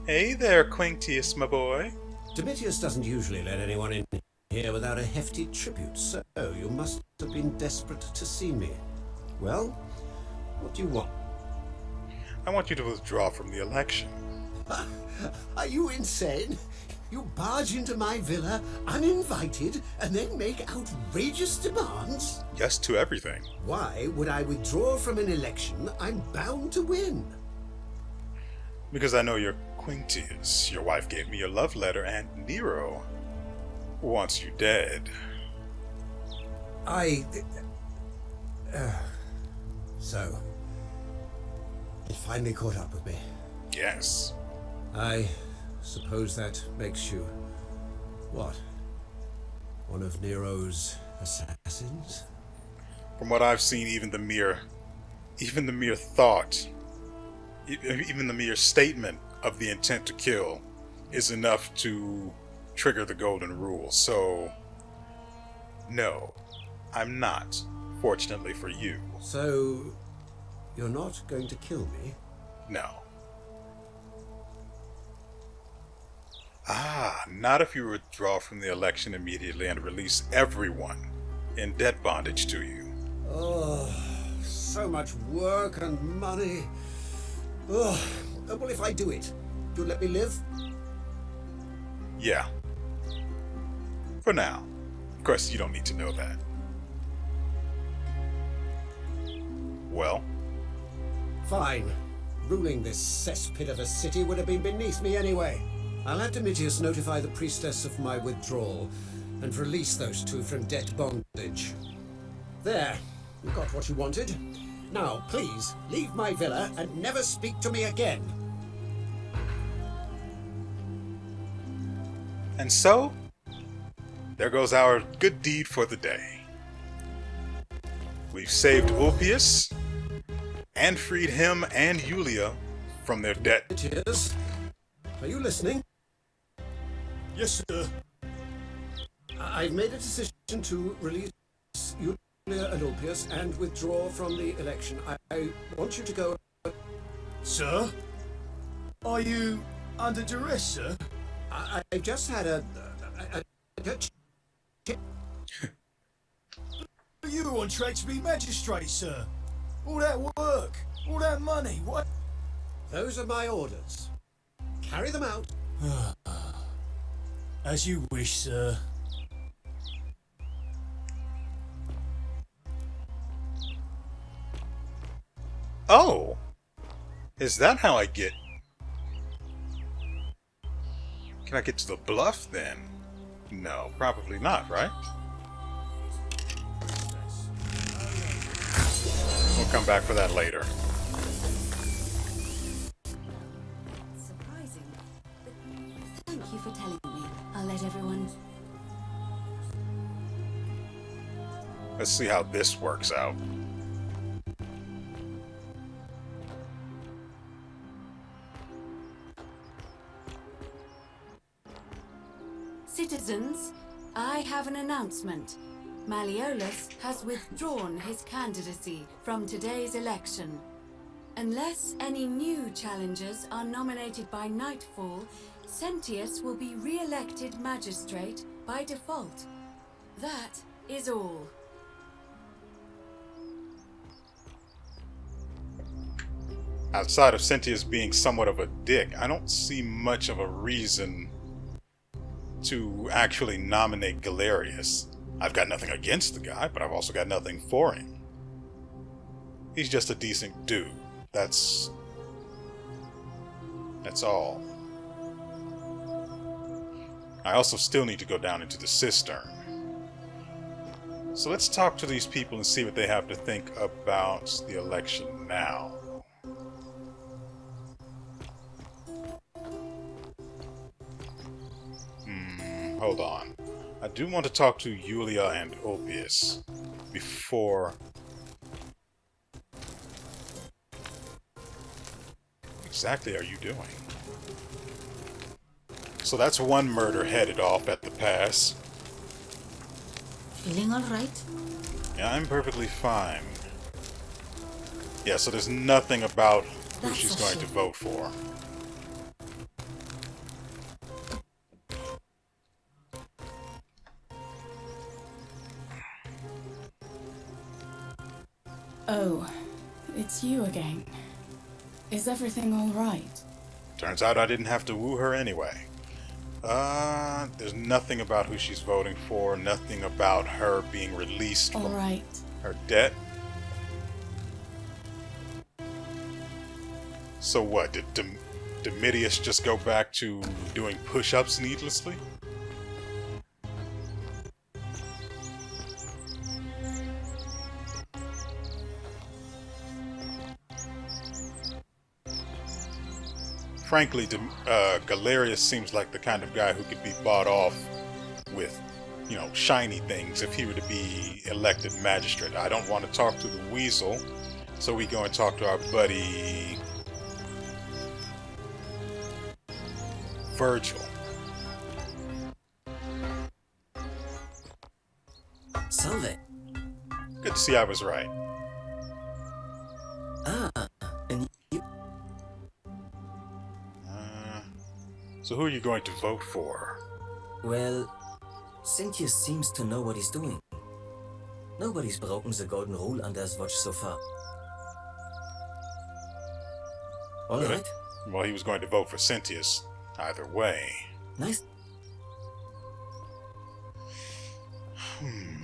Hey there, Quinctius, my boy.
Domitius doesn't usually let anyone in here without a hefty tribute, so you must have been desperate to see me. Well, what do you want?
I want you to withdraw from the election.
Are you insane? You barge into my villa uninvited and then make outrageous demands?
Yes to everything.
Why would I withdraw from an election I'm bound to win?
Because I know you're Quinctius. Your wife gave me your love letter, and Nero wants you dead.
So, it finally caught up with me.
Yes.
I suppose that makes you, what? One of Nero's assassins?
From what I've seen, even the mere thought, even the mere statement of the intent to kill is enough to trigger the Golden Rule. So, no, I'm not, fortunately for you.
So, you're not going to kill me?
No. Not if you withdraw from the election immediately and release everyone in debt bondage to you.
Oh, so much work and money. Oh, well, if I do it, you'll let me live?
Yeah. For now. Of course, you don't need to know that. Well?
Fine. Ruling this cesspit of a city would have been beneath me anyway. I'll have Domitius notify the priestess of my withdrawal and release those two from debt bondage. There. You got what you wanted. Now, please, leave my villa and never speak to me again.
And so, there goes our good deed for the day. We've saved Ulpius and freed him and Julia from their debt.
Domitius, are you listening?
Yes, sir.
I've made a decision to release Julia and Ulpius and withdraw from the election. I want you to go...
Sir? Are you under duress, sir?
I've just had a
You were on track to be magistrate, sir. All that work, all that money, what?
Those are my orders. Carry them out.
As you wish, sir.
Oh! Is that how I get... Can I get to the bluff then? No, probably not, right? We'll come back for that later.
Surprising. But thank you for telling me. I'll let everyone...
Let's see how this works out.
Citizens, I have an announcement. WeArEuS has withdrawn his candidacy from today's election. Unless any new challengers are nominated by nightfall, Sentius will be re-elected magistrate by default. That is all.
Outside of Sentius being somewhat of a dick, I don't see much of a reason to actually nominate WeArEuS. I've got nothing against the guy, but I've also got nothing for him. He's just a decent dude. That's all. I also still need to go down into the cistern. So let's talk to these people and see what they have to think about the election now. Hold on. I do want to talk to Yulia and WeArEuS before... Exactly are you doing? So that's one murder headed off at the pass.
Feeling alright?
Yeah, I'm perfectly fine. Yeah, so there's nothing about who she's going to vote for.
Oh, it's you again. Is everything all right?
Turns out I didn't have to woo her anyway. There's nothing about who she's voting for, nothing about her being released from her debt. So what, did Domitius just go back to doing push-ups needlessly? Frankly, WeArEuS seems like the kind of guy who could be bought off with, you know, shiny things if he were to be elected magistrate. I don't want to talk to the weasel, so we go and talk to our buddy Virgil.
Salve.
Good to see I was right.
And you...
So who are you going to vote for?
Well, Sentius seems to know what he's doing. Nobody's broken the golden rule under his watch so far. All right.
Well, he was going to vote for Sentius either way.
Nice.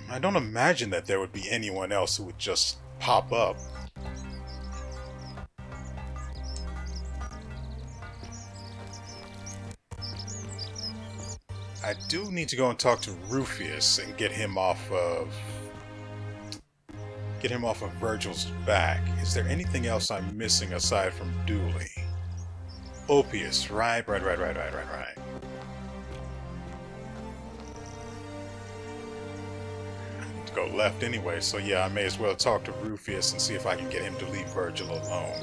I don't imagine that there would be anyone else who would just pop up. I do need to go and talk to Rufius and get him off of Virgil's back. Is there anything else I'm missing aside from Dooley? WeArEuS, right. I need to go left anyway, so yeah, I may as well talk to Rufius and see if I can get him to leave Virgil alone.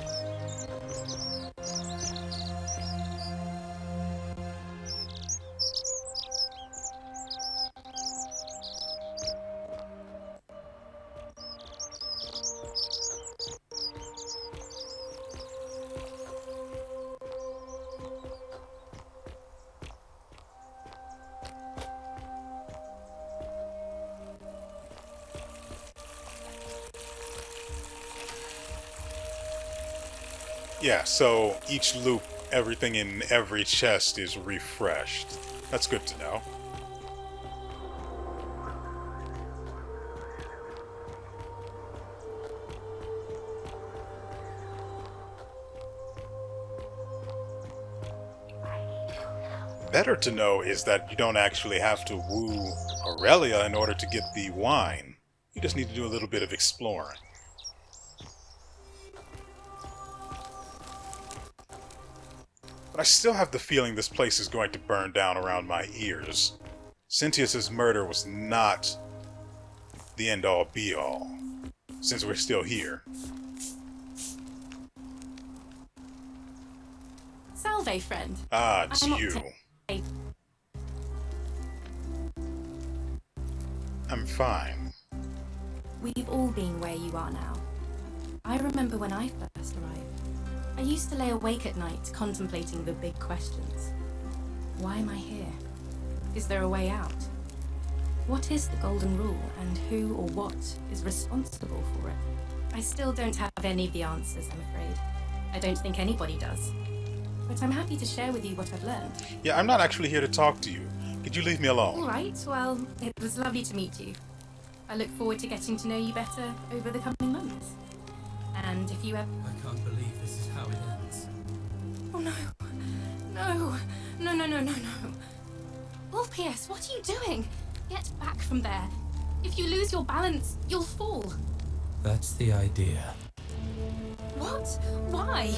Yeah, so each loop, everything in every chest is refreshed. That's good to know. Better to know is that you don't actually have to woo Aurelia in order to get the wine. You just need to do a little bit of exploring. But I still have the feeling this place is going to burn down around my ears. Cynthia's murder was not the end-all be-all, since we're still here.
Salve, friend.
Ah, it's you. I'm fine.
We've all been where you are now. I remember when I first arrived. I used to lay awake at night contemplating the big questions. Why am I here? Is there a way out? What is the Golden Rule, and who or what is responsible for it? I still don't have any of the answers, I'm afraid. I don't think anybody does. But I'm happy to share with you what I've learned.
Yeah, I'm not actually here to talk to you. Could you leave me alone?
All right, well, it was lovely to meet you. I look forward to getting to know you better over the coming months. And if you ever...
I can't believe this is how it ends.
Oh no. No. No, no, no, no, no. WeArEuS, what are you doing? Get back from there. If you lose your balance, you'll fall.
That's the idea.
What? Why?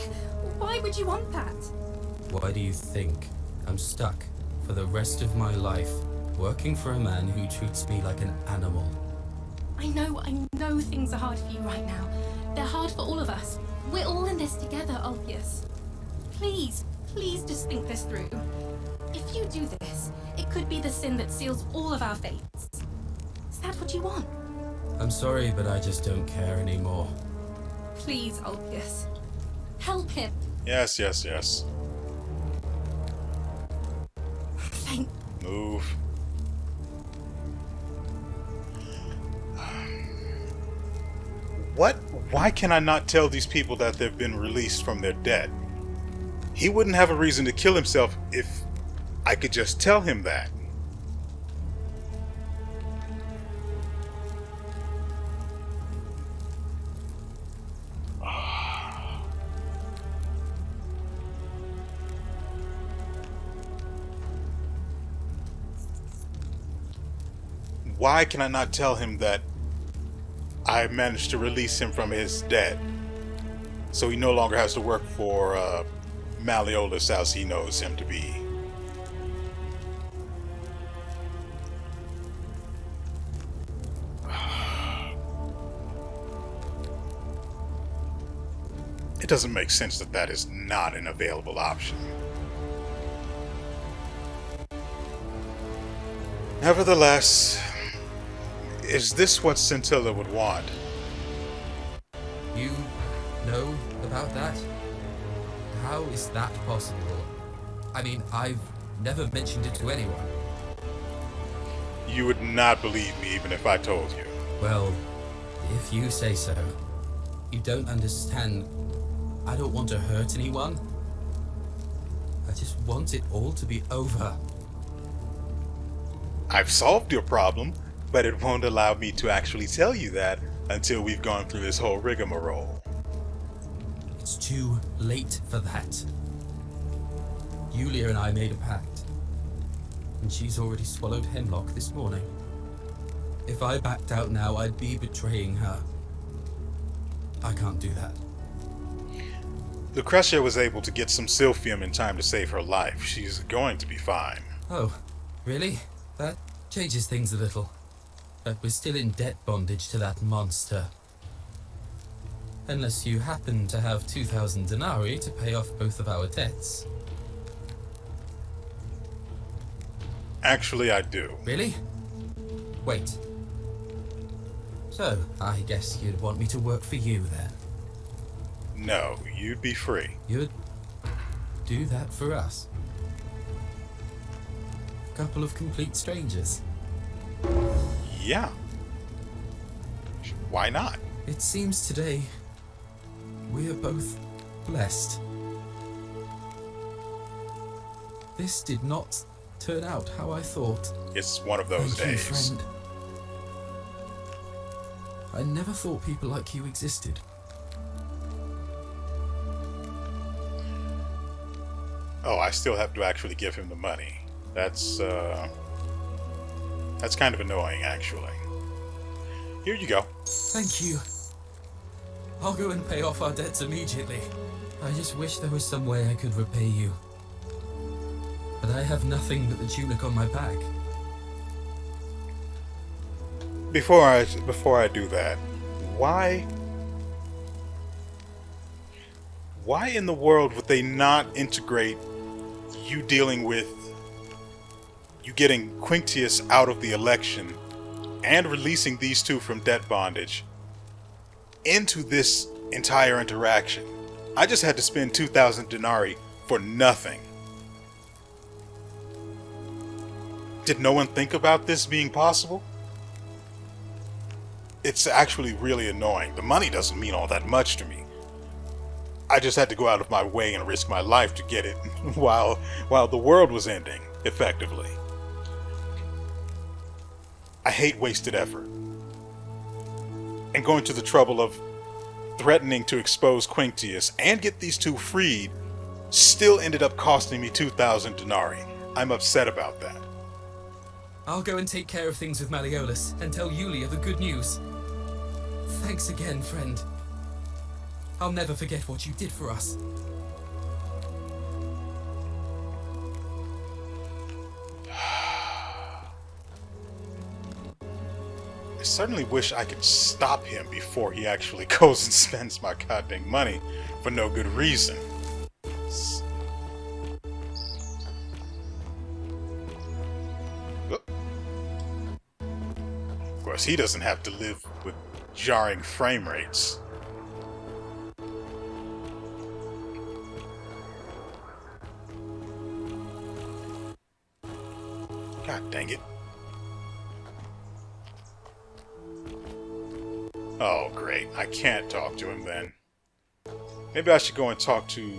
Why would you want that?
Why do you think I'm stuck for the rest of my life working for a man who treats me like an animal?
I know things are hard for you right now. They're hard for all of us. We're all in this together, WeArEuS. Please just think this through. If you do this, it could be the sin that seals all of our fates. Is that what you want?
I'm sorry, but I just don't care anymore.
Please, WeArEuS. Help him.
Yes, yes, yes.
Thank...
Move. What? Why can I not tell these people that they've been released from their debt? He wouldn't have a reason to kill himself if I could just tell him that. Why can I not tell him that I managed to release him from his debt, so he no longer has to work for WeArEuS as he knows him to be? It doesn't make sense that that is not an available option. Nevertheless, is this what Scintilla would want?
You know about that? How is that possible? I mean, I've never mentioned it to anyone.
You would not believe me even if I told you.
Well, if you say so. You don't understand. I don't want to hurt anyone. I just want it all to be over.
I've solved your problem, but it won't allow me to actually tell you that until we've gone through this whole rigmarole.
It's too late for that. Yulia and I made a pact, and she's already swallowed hemlock this morning. If I backed out now, I'd be betraying her. I can't do that.
Lucretia was able to get some silphium in time to save her life. She's going to be fine.
Oh, really? That changes things a little. But we're still in debt bondage to that monster. Unless you happen to have 2,000 denarii to pay off both of our debts.
Actually, I do.
Really? Wait. So, I guess you'd want me to work for you then?
No, you'd be free.
You'd do that for us? Couple of complete strangers.
Yeah. Why not?
It seems today we are both blessed. This did not turn out how I thought.
It's one of those
Thank
days.
You, friend. I never thought people like you existed.
Oh, I still have to actually give him the money. That's kind of annoying, actually. Here you go.
Thank you. I'll go and pay off our debts immediately. I just wish there was some way I could repay you. but I have nothing but the tunic on my back.
Before I do that, why in the world would they not integrate you dealing with you getting Quinctius out of the election and releasing these two from debt bondage into this entire interaction? I just had to spend 2,000 denarii for nothing. Did no one think about this being possible? It's actually really annoying. The money doesn't mean all that much to me. I just had to go out of my way and risk my life to get it while the world was ending, effectively. I hate wasted effort. And going to the trouble of threatening to expose Quinctius and get these two freed still ended up costing me 2,000 denarii. I'm upset about that.
I'll go and take care of things with Malleolus and tell Yulia the good news. Thanks again, friend. I'll never forget what you did for us.
I certainly wish I could stop him before he actually goes and spends my goddamn money for no good reason. Of course, he doesn't have to live with jarring frame rates. God dang it. Oh, great. I can't talk to him then. Maybe I should go and talk to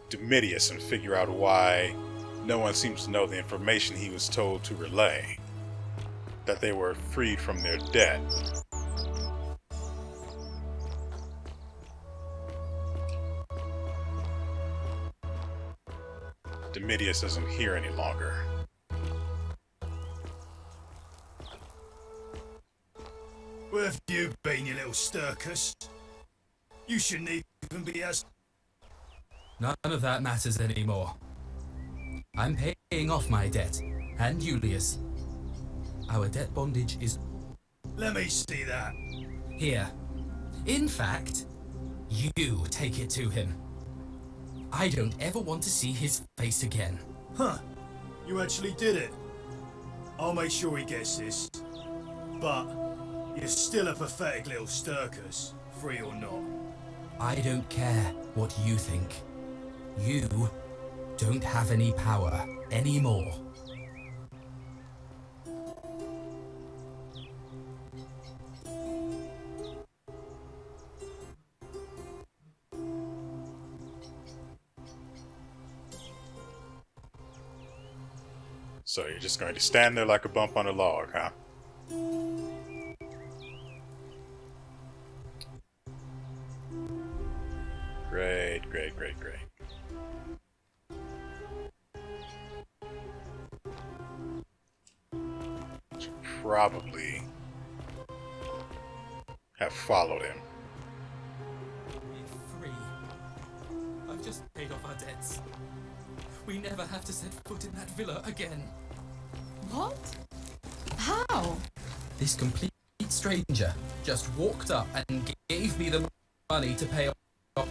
Domitius and figure out why no one seems to know the information he was told to relay. That they were freed from their debt. Domitius isn't here any longer.
Where have you been, you little stirkus? You shouldn't even be as...
None of that matters anymore. I'm paying off my debt, and Julius. Our debt bondage is...
Let me see that.
Here. In fact, you take it to him. I don't ever want to see his face again.
Huh. You actually did it. I'll make sure he gets this. But you're still a pathetic little stirkus, free or not.
I don't care what you think. You don't have any power anymore.
So you're just going to stand there like a bump on a log, huh? Great, great, great, great. Should probably have followed him.
Free. I've just paid off our debts. We never have to set foot in that villa again.
What? How?
This complete stranger just walked up and gave me the money to pay off.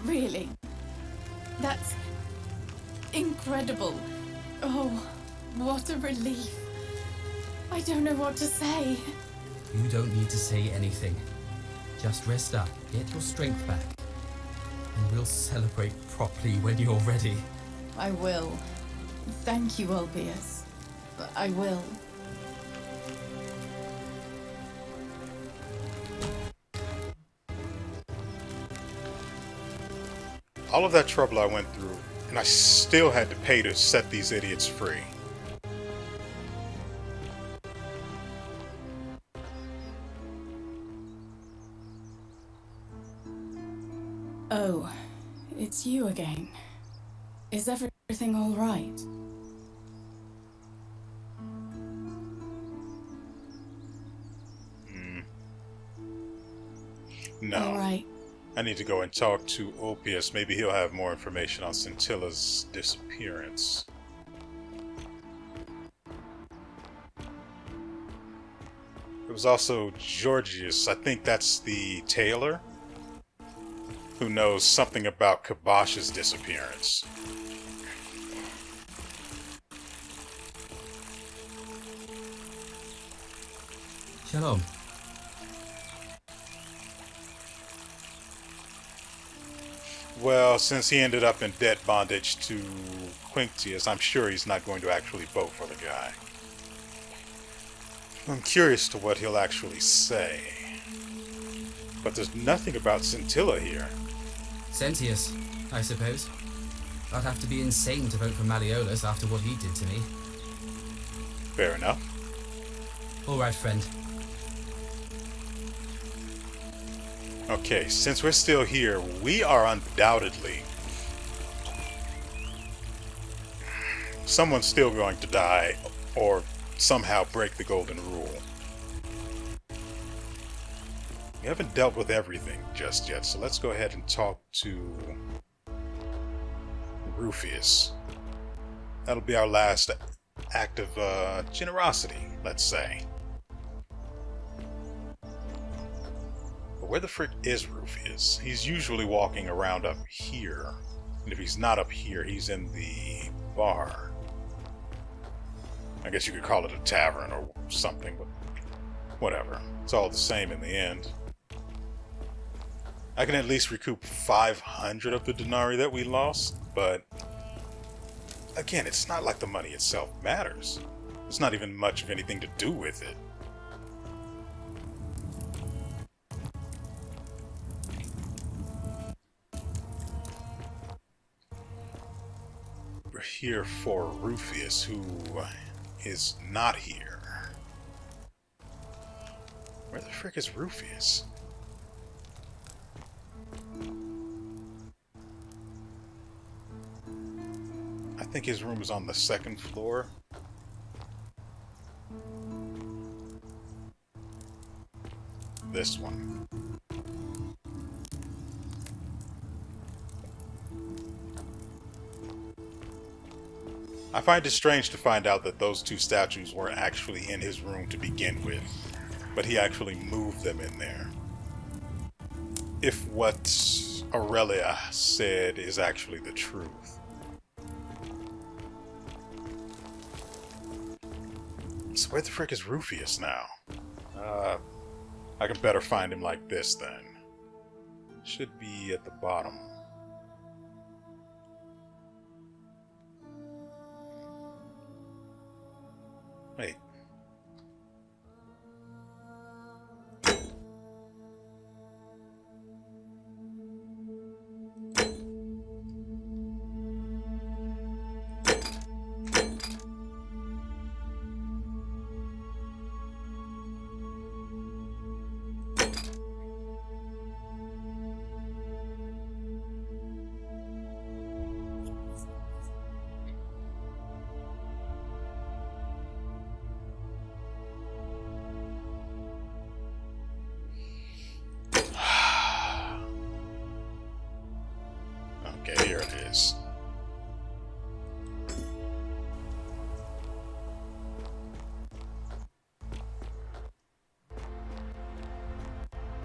Really? That's incredible. Oh, what a relief. I don't know what to say.
You don't need to say anything. Just rest up, get your strength back, and we'll celebrate properly when you're ready.
I will. Thank you, WeArEuS. But I will.
All of that trouble I went through, and I still had to pay to set these idiots free.
Oh, it's you again. Is everything all right?
No.
All right.
I need to go and talk to Ulpius. Maybe he'll have more information on Scintilla's disappearance. It was also Georgius, I think that's the tailor, who knows something about Kabash's disappearance.
Shalom.
Well, since he ended up in debt bondage to Quinctius, I'm sure he's not going to actually vote for the guy. I'm curious to what he'll actually say. But there's nothing about Scintilla here.
Sentius, I suppose. I'd have to be insane to vote for Malleolus after what he did to me.
Fair enough.
Alright, friend.
Okay, since we're still here, we are undoubtedly... someone's still going to die, or somehow break the golden rule. We haven't dealt with everything just yet, so let's go ahead and talk to WeArEuS. That'll be our last act of generosity, let's say. But where the frick is WeArEuS? He's usually walking around up here. And if he's not up here, he's in the bar. I guess you could call it a tavern or something, but whatever. It's all the same in the end. I can at least recoup 500 of the denarii that we lost, but again, it's not like the money itself matters. It's not even much of anything to do with it. We're here for WeArEuS, who is not here. Where the frick is WeArEuS? I think his room is on the second floor. This one. I find it strange to find out that those two statues weren't actually in his room to begin with, but he actually moved them in there. If what Aurelia said is actually the truth. So where the frick is WeArEuS now? I can better find him like this then. Should be at the bottom. Wait. Okay, here it is.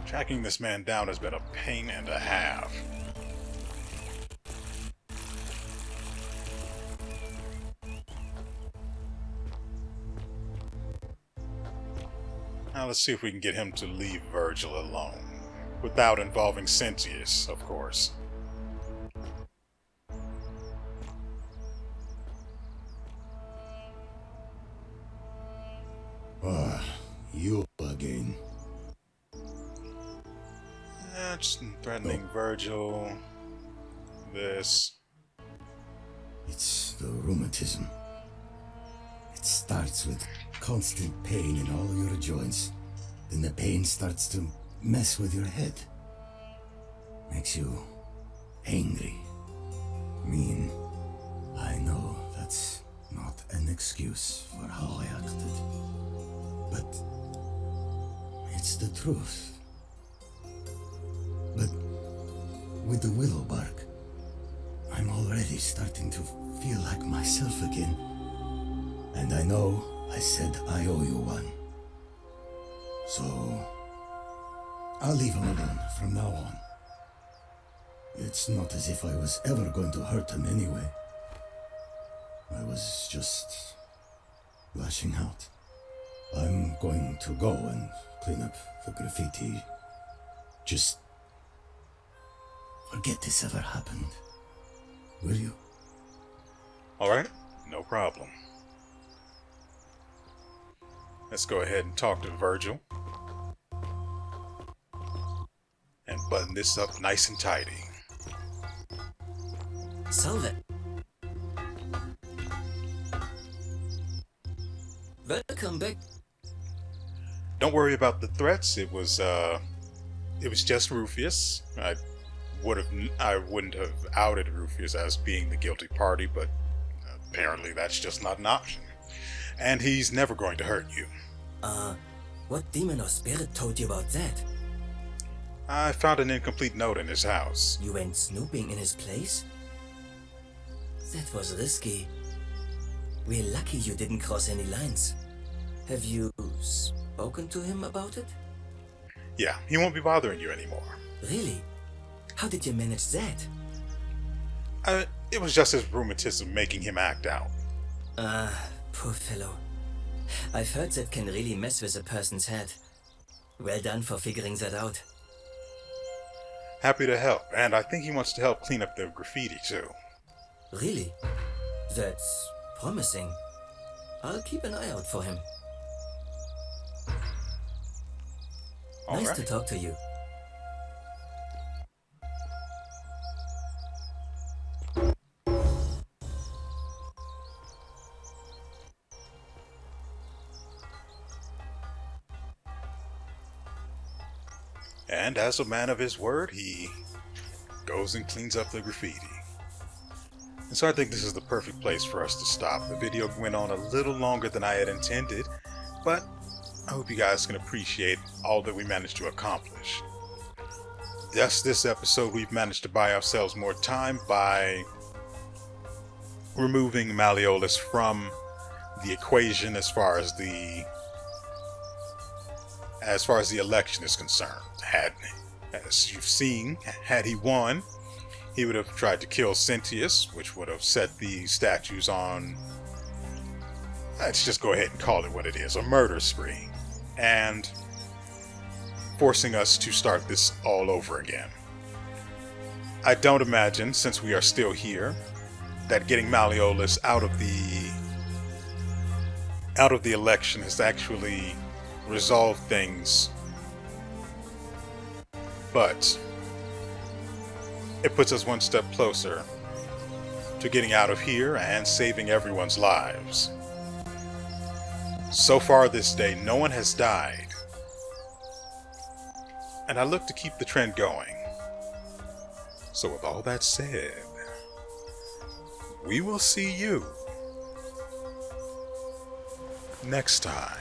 Tracking this man down has been a pain and a half. Now let's see if we can get him to leave Virgil alone. Without involving Scintilla's, of course.
Ah, you again.
Just threatening Virgil. This.
It's the rheumatism. It starts with constant pain in all your joints. Then the pain starts to mess with your head. Makes you angry, mean. I know that's not an excuse for how I acted. But it's the truth. But with the willow bark. I'm already starting to feel like myself again. And I know I said I owe you one. So I'll leave him alone from now on. It's not as if I was ever going to hurt him anyway. I was just lashing out. I'm going to go and clean up the graffiti. Just forget this ever happened. Will you?
Alright, no problem. Let's go ahead and talk to Virgil. And button this up nice and tidy.
Salve. Welcome back.
Don't worry about the threats. It was just Rufius. I wouldn't have outed Rufius as being the guilty party, but apparently that's just not an option. And he's never going to hurt you.
What demon or spirit told you about that?
I found an incomplete note in his house.
You went snooping in his place? That was risky. We're lucky you didn't cross any lines. Have you spoken to him about it?
Yeah, he won't be bothering you anymore.
Really? How did you manage that?
It was just his rheumatism making him act out.
Poor fellow. I've heard that can really mess with a person's head. Well done for figuring that out.
Happy to help, and I think he wants to help clean up the graffiti too.
Really? That's promising. I'll keep an eye out for him. Nice to talk to you.
And as a man of his word, he goes and cleans up the graffiti. And so I think this is the perfect place for us to stop. The video went on a little longer than I had intended, but I hope you guys can appreciate all that we managed to accomplish. Just this episode, we've managed to buy ourselves more time by removing WeArEuS from the equation as far as the election is concerned. As you've seen, had he won, he would have tried to kill Sentius, which would have set the statues on, let's just go ahead and call it what it is, a murder spree, and forcing us to start this all over again. I don't imagine, since we are still here, that getting WeArEuS out of the election has actually resolved things, but it puts us one step closer to getting out of here and saving everyone's lives. So far this day, no one has died, and I look to keep the trend going. So with all that said, we will see you next time.